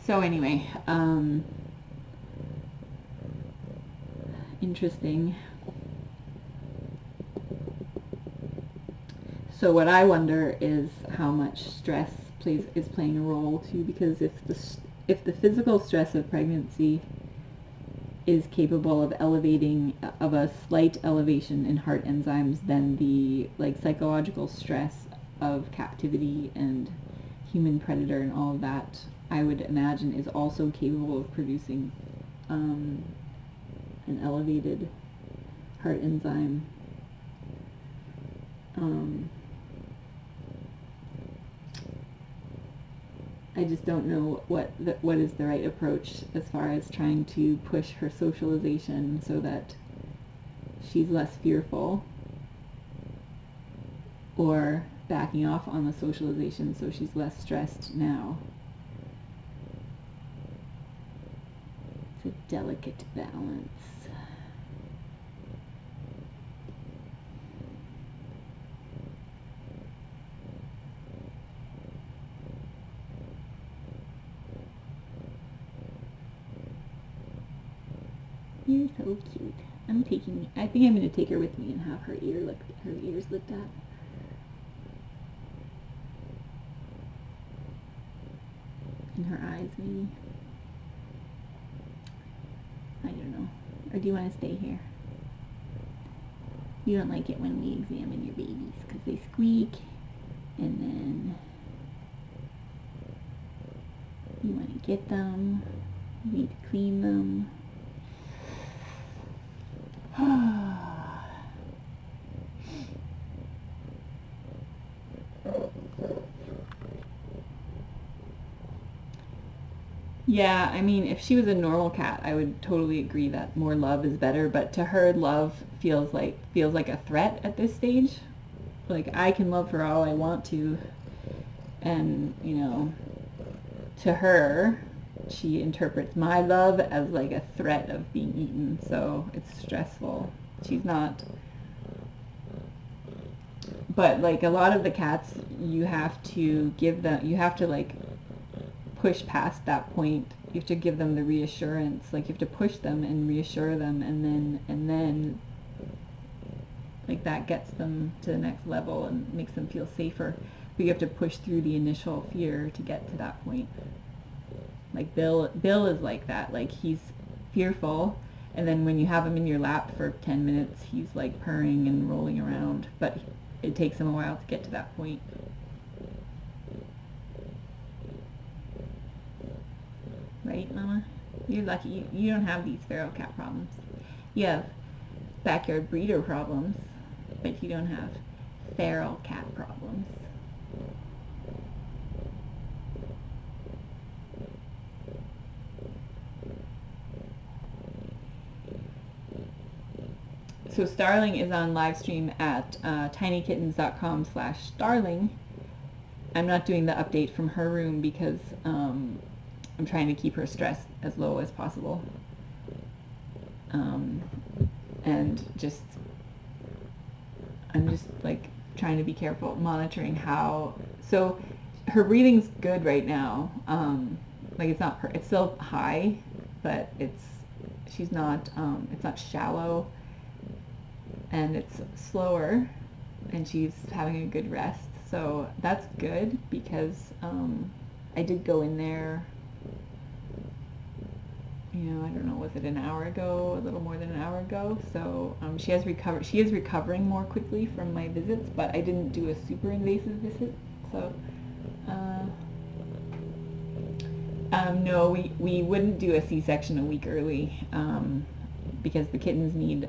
So anyway, interesting. So what I wonder is how much stress is playing a role too, because if the physical stress of pregnancy is capable of a slight elevation in heart enzymes, then the psychological stress of captivity and human predator and all of that, I would imagine, is also capable of producing an elevated heart enzyme. I just don't know what is the right approach as far as trying to push her socialization so that she's less fearful, or backing off on the socialization so she's less stressed now. It's a delicate balance. You're so cute. I think I'm going to take her with me and have her ears looked at. And her eyes, maybe. I don't know. Or do you want to stay here? You don't like it when we examine your babies because they squeak, and then you want to get them. You need to clean them. Yeah, I mean, if she was a normal cat, I would totally agree that more love is better, but to her, love feels like a threat at this stage. Like, I can love her all I want to, and, to her, she interprets my love as like a threat of being eaten, so it's stressful. She's not... But, like, a lot of the cats, you have to push past that point. You have to give them the reassurance. Like, you have to push them and reassure them, and then like, that gets them to the next level and makes them feel safer. But you have to push through the initial fear to get to that point. Like, Bill is like that. Like, he's fearful, and then when you have him in your lap for 10 minutes, he's like purring and rolling around, but it takes him a while to get to that point. Right, Mama? You're lucky. You don't have these feral cat problems. You have backyard breeder problems, but you don't have feral cat problems. So Starling is on live stream at tinykittens.com/Starling. I'm not doing the update from her room because I'm trying to keep her stress as low as possible. And I'm just like trying to be careful, monitoring how. So her breathing's good right now. Like, it's still high, but it's not shallow, and it's slower, and she's having a good rest. So that's good, because I did go in there, I don't know, was it an hour ago, a little more than an hour ago? So she is recovering more quickly from my visits, but I didn't do a super invasive visit. So no, we wouldn't do a C-section a week early, because the kittens need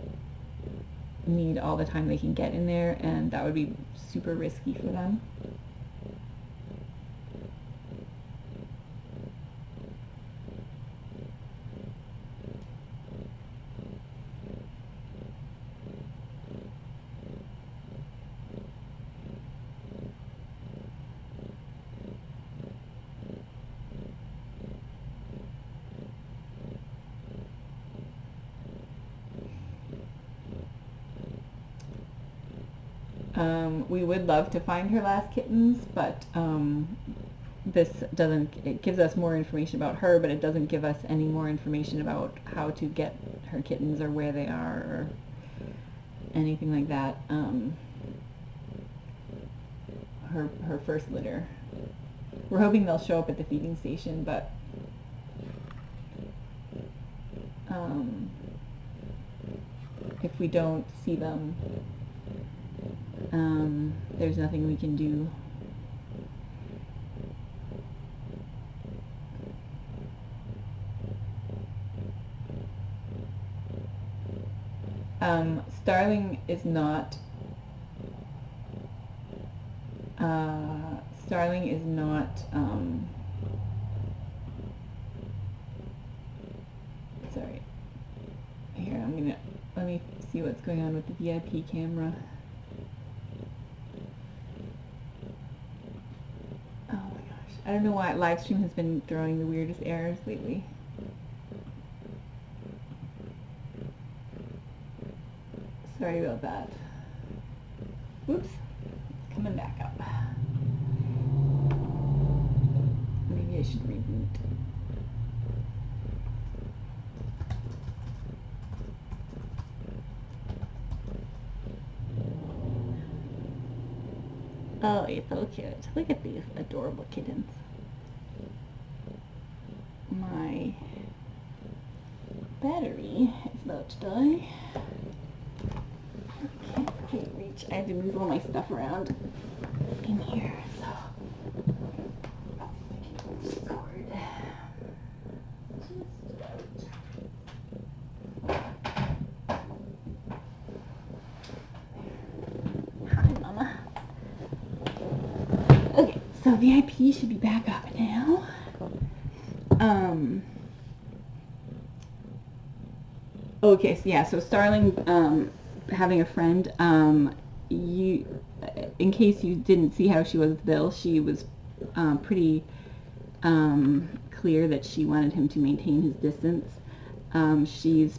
all the time they can get in there, and that would be super risky for them. We would love to find her last kittens, but it gives us more information about her, but it doesn't give us any more information about how to get her kittens or where they are or anything like that. Her first litter. We're hoping they'll show up at the feeding station, but if we don't see them, there's nothing we can do. Starling is not sorry. Here, let me see what's going on with the VIP camera. Oh my gosh. I don't know why Livestream has been throwing the weirdest errors lately. Sorry about that. Oops. It's coming back up. Maybe I should reboot. Oh, it's so cute. Look at these adorable kittens. My battery is about to die. Can't reach. I had to move all my stuff around in here, so hi, Mama. Okay, so VIP should be back up now. Okay, so yeah, so Starling, having a friend, in case you didn't see how she was with Bill, she was pretty clear that she wanted him to maintain his distance. She's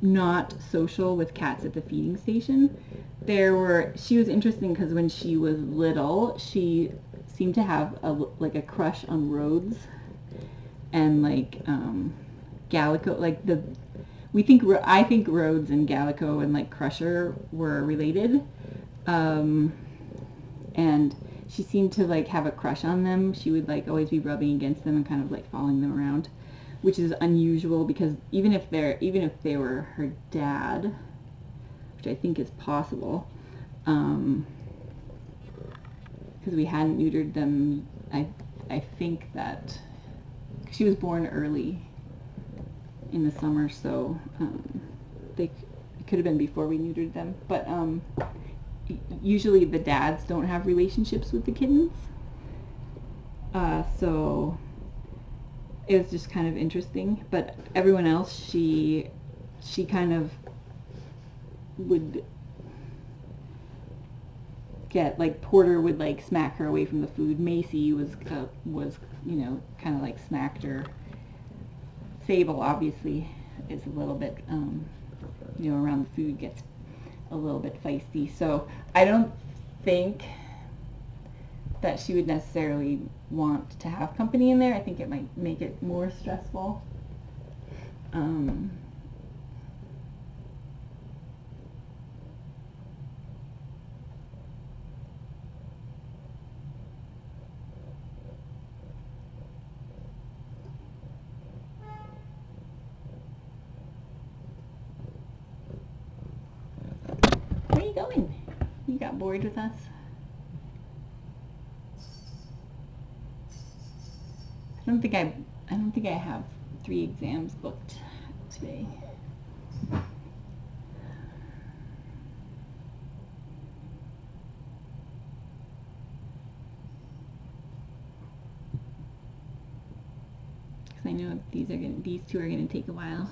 not social with cats at the feeding station. She was interesting because when she was little, she seemed to have like a crush on Rhodes and like Gallico, like I think Rhodes and Gallico and like Crusher were related, and she seemed to like have a crush on them. She would like always be rubbing against them and kind of like following them around, which is unusual because even if they were her dad, which I think is possible, because we hadn't neutered them. I think that she was born early in the summer, so it could have been before we neutered them, but usually the dads don't have relationships with the kittens, so it was just kind of interesting. But everyone else, she kind of would get, like, Porter would like smack her away from the food. Macy was you know, kind of like smacked her. Sable obviously is a little bit, you know, around the food gets a little bit feisty. So I don't think that she would necessarily want to have company in there. I think it might make it more stressful. Where are you going? You got bored with us? I don't think I have 3 exams booked today. Because I know these 2 are gonna take a while.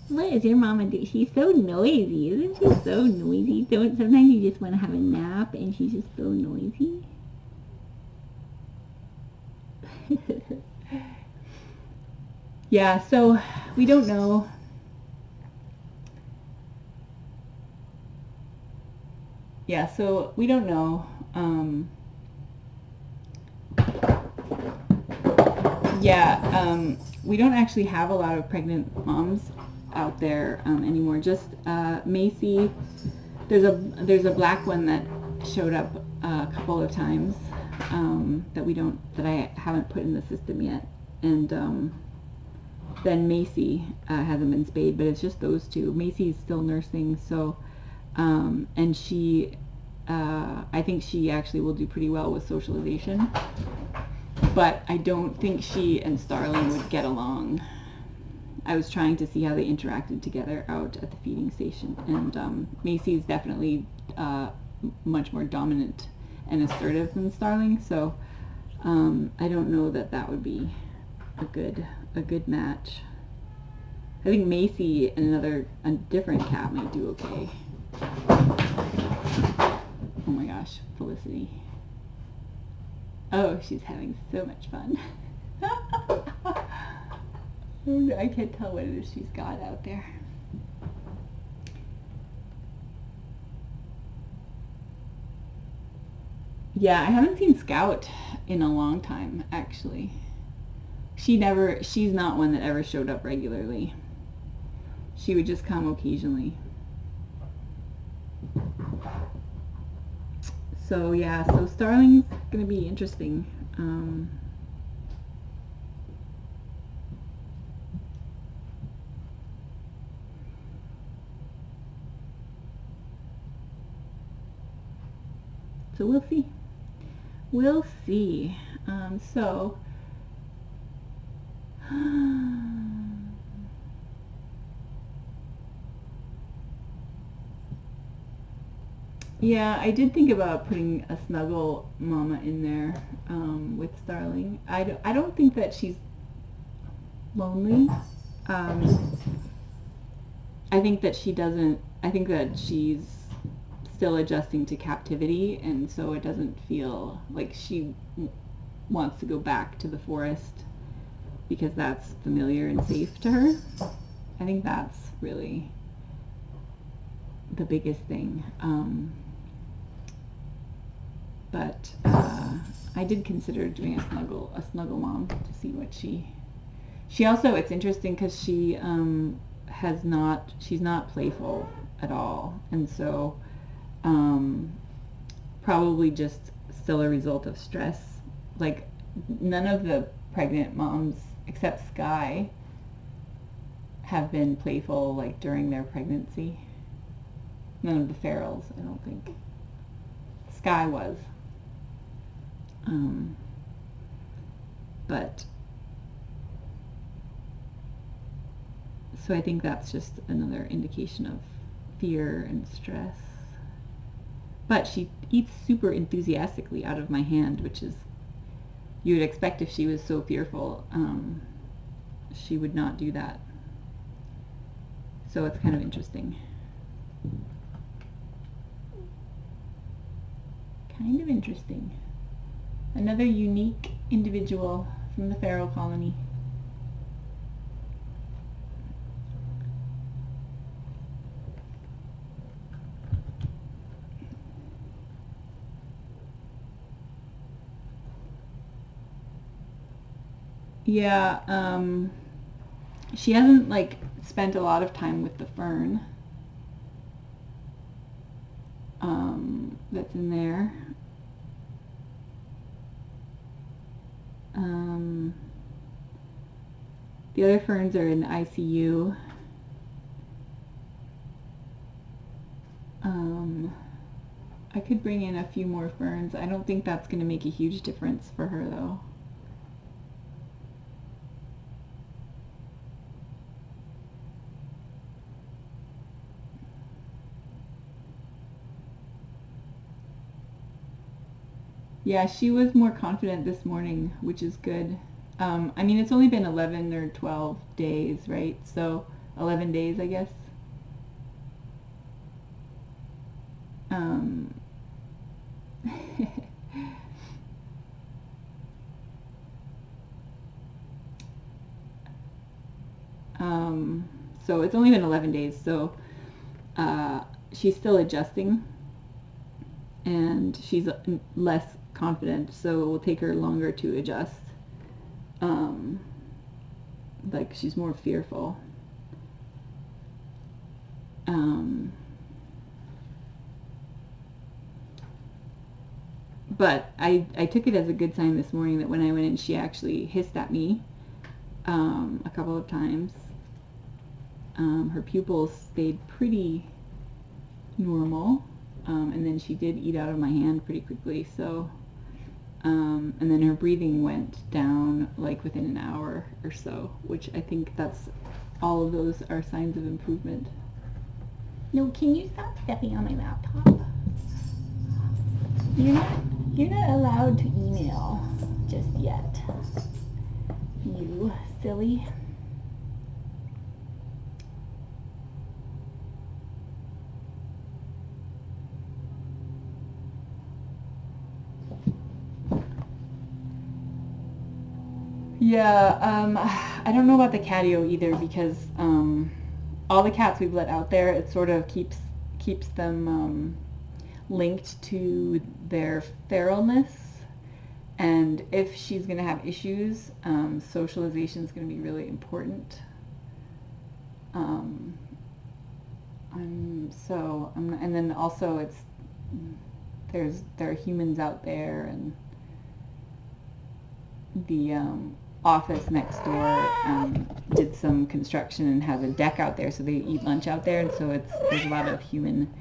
What is your mama do? She's so noisy. Isn't she so noisy? Sometimes you just want to have a nap and she's just so noisy. Yeah, so we don't know. Yeah, Yeah, so we don't know. We don't actually have a lot of pregnant moms out there anymore. Just Macy. There's a black one that showed up a couple of times that I haven't put in the system yet, and then Macy hasn't been spayed, but it's just those two. Macy's still nursing, so and she I think she actually will do pretty well with socialization, but I don't think she and Starling would get along. I was trying to see how they interacted together out at the feeding station, and Macy's definitely much more dominant and assertive than Starling, so I don't know that would be a good match. I think Macy and a different cat might do okay. Oh my gosh, Felicity. Oh, she's having so much fun. I can't tell what it is she's got out there. Yeah, I haven't seen Scout in a long time, actually. She's not one that ever showed up regularly. She would just come occasionally. So yeah, so Starling's gonna be interesting. So we'll see. We'll see. Yeah, I did think about putting a snuggle mama in there with Starling. I don't think that she's lonely. I think that she's still adjusting to captivity, and so it doesn't feel like she wants to go back to the forest because that's familiar and safe to her. I think that's really the biggest thing. But I did consider doing a snuggle mom to see what she also, it's interesting because she's not playful at all, and so probably just still a result of stress. Like none of the pregnant moms except Sky have been playful like during their pregnancy. None of the ferals, I don't think. Sky was. But so I think that's just another indication of fear and stress. But she eats super enthusiastically out of my hand, which is, you would expect if she was so fearful, she would not do that. So it's kind of interesting. Kind of interesting. Another unique individual from the feral colony. Yeah, she hasn't like spent a lot of time with the fern that's in there. The other ferns are in the ICU. I could bring in a few more ferns. I don't think that's going to make a huge difference for her though. Yeah, she was more confident this morning, which is good. I mean, it's only been 11 or 12 days, right? So 11 days, I guess. So it's only been 11 days, so she's still adjusting. and she's less confident, so it will take her longer to adjust. Like she's more fearful. But I took it as a good sign this morning that when I went in, she actually hissed at me a couple of times. Her pupils stayed pretty normal, and then she did eat out of my hand pretty quickly. So, and then her breathing went down like within an hour or so, which I think all of those are signs of improvement. No, can you stop stepping on my laptop? You're not allowed to email just yet. You silly. Yeah, I don't know about the catio either, because all the cats we've let out there, it sort of keeps them linked to their feralness, and if she's going to have issues, socialization is going to be really important. And then also there are humans out there, and the office next door did some construction and has a deck out there, so they eat lunch out there, and so there's a lot of human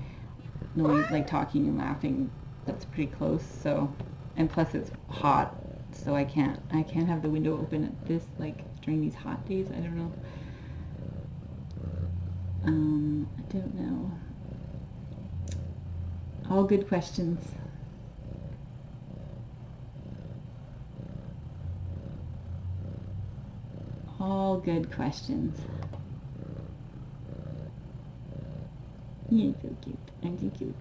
noise, like talking and laughing, that's pretty close. So, and plus it's hot, so I can't have the window open at this, like during these hot days. I don't know. I don't know. All good questions. All good questions. You're so cute. Aren't you cute?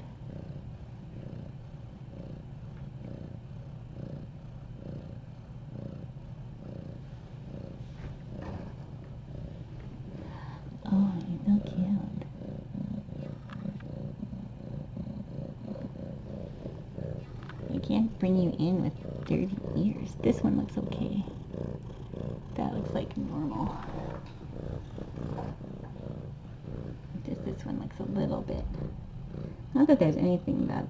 Oh, you're so cute. I can't bring you in with dirty ears. This one looks okay. That looks like normal. Just this one looks a little bit. Not that there's anything that...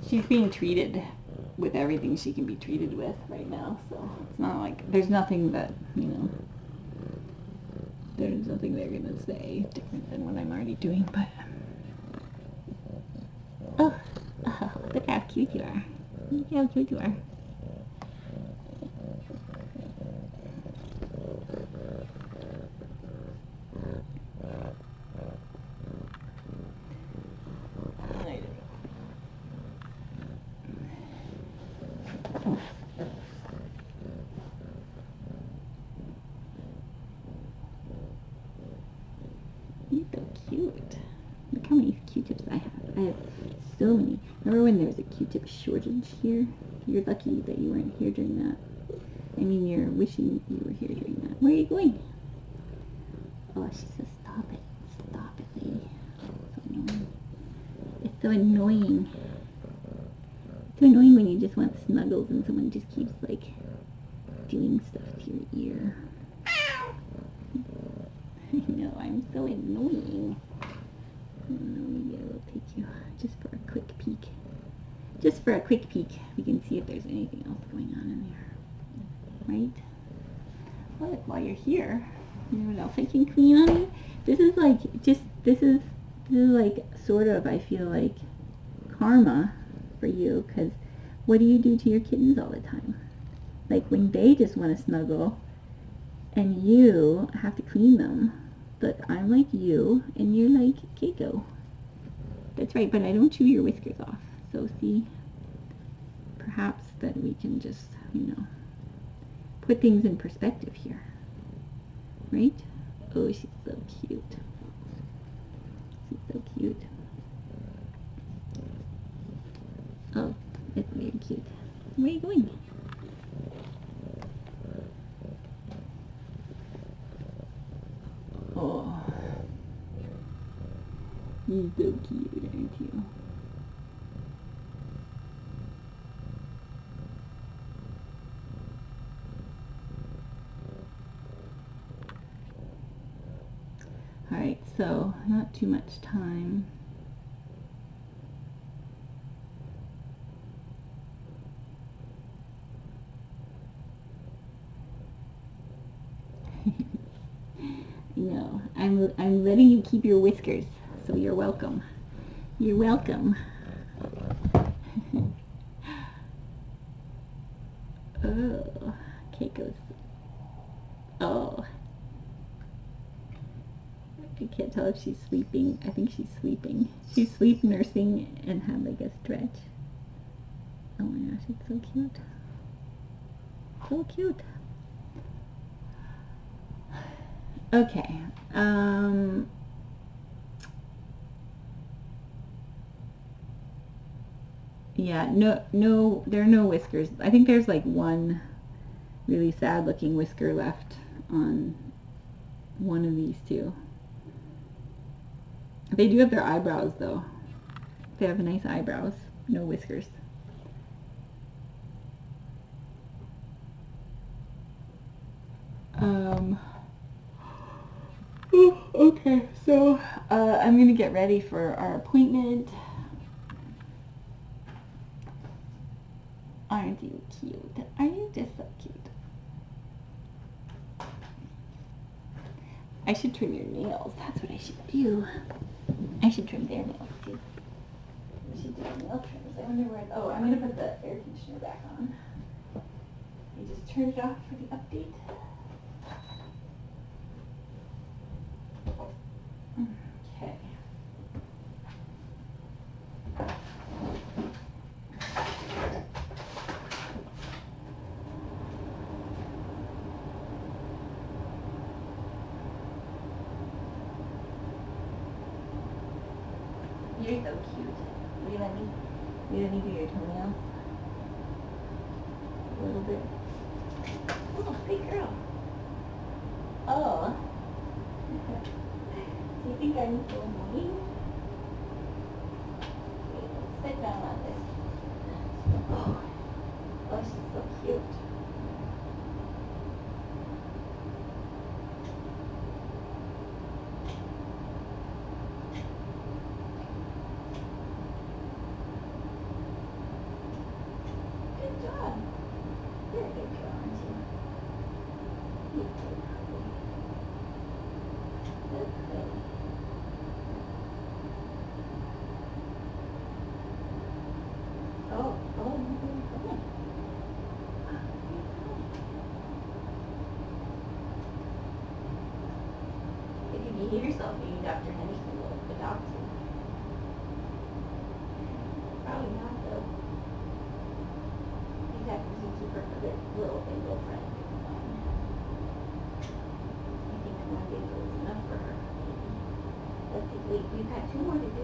She's being treated with everything she can be treated with right now, so it's not like there's nothing that, there's nothing they're gonna say different than what I'm already doing, but look how cute you are. Look how cute you are. You're so cute. Look how many Q-tips I have. I have so many. Remember when there was a Q-tip shortage here? You're lucky that you weren't here during that. I mean, you're wishing you were here during that. Where are you going? Oh, she says, stop it. Stop it, lady. So annoying. It's so annoying. It's so annoying when you just want snuggles and someone just keeps, like, doing stuff to your ear. I know, I'm so annoying. Maybe I will take you just for a quick peek. Just for a quick peek. We can see if there's anything else going on in there. Right? Well, while you're here, you know what else I can clean on you? This is like, this is like, sort of, I feel like, karma for you, because what do you do to your kittens all the time? Like, when they just want to snuggle, and you have to clean them. But I'm like you, and you're like Keiko. That's right, but I don't chew your whiskers off. So see, perhaps that we can just, put things in perspective here. Right? Oh, she's so cute. She's so cute. Oh, it's very cute. Where are you going? Oh, you're so cute, aren't you? so not too much time. No, I'm letting you keep your whiskers, so you're welcome. You're welcome. Oh, Keiko's. Oh. I can't tell if she's sleeping. I think she's sleeping. She's sleep nursing and had like a stretch. Oh my gosh, it's so cute. So cute. Okay. Yeah, no, there are no whiskers. I think there's like one really sad looking whisker left on one of these two. They do have their eyebrows though. They have nice eyebrows. No whiskers. Okay, so I'm gonna get ready for our appointment. Aren't you cute? Are you just so cute? I should trim your nails. That's what I should do. I should trim their nails too. I should do nail trims. I wonder where. Oh, I'm gonna put the air conditioner back on. I just turned it off for the update. Okay. You're so cute. Will you let me do your toenails? A little bit. Oh, big girl. Oh. Do you think I'm so annoying? Okay, let's sit down on this. Oh, she's so cute. Good job. You're a good girl, aren't you? You're so happy. Good girl. Oh, come on. If you behave yourself, maybe Dr. Henderson will adopt you. Probably not, though. He's happy to keep her for their little friend. I think one big girl is enough for her. Let's see, wait, we've got 2 more to do.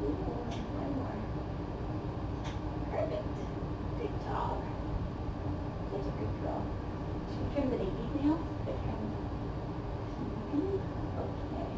2 more, 1 more. Perfect. Good job. Such a good girl. Should we trim the baby's nails? Good trim. Okay.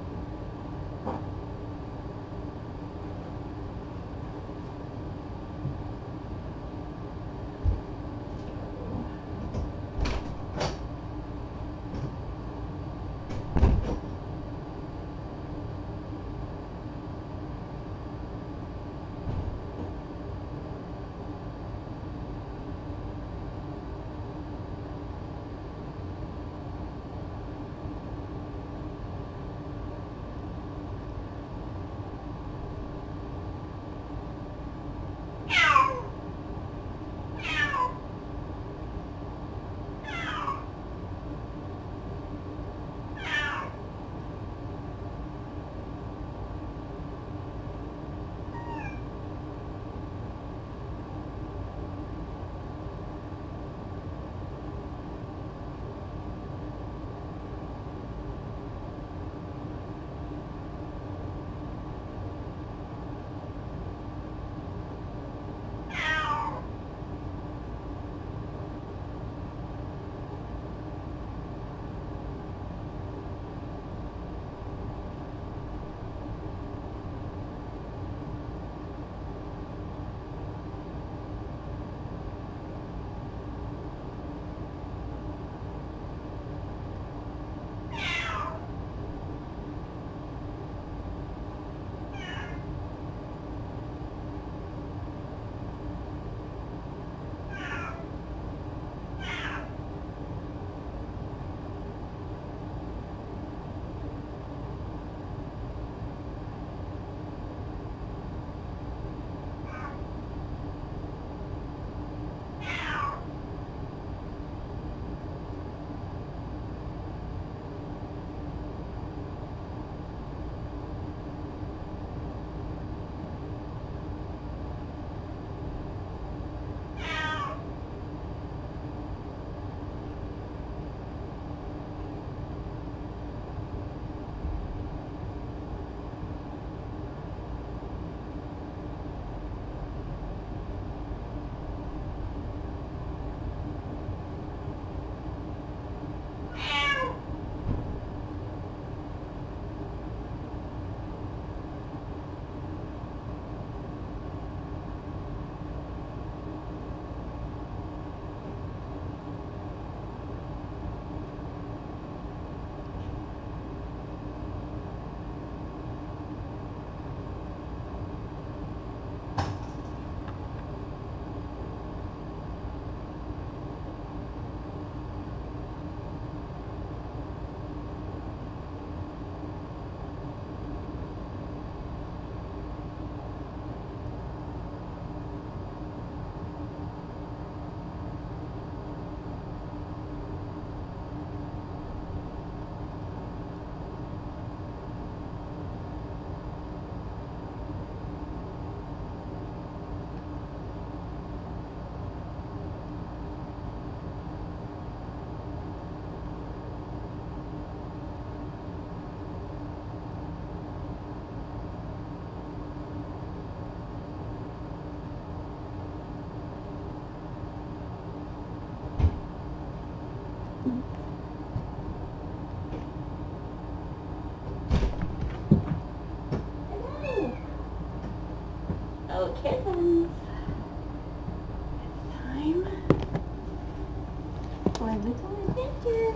for a little adventure.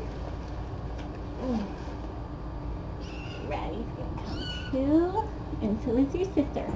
Ratty's gonna come too, and so is your sister.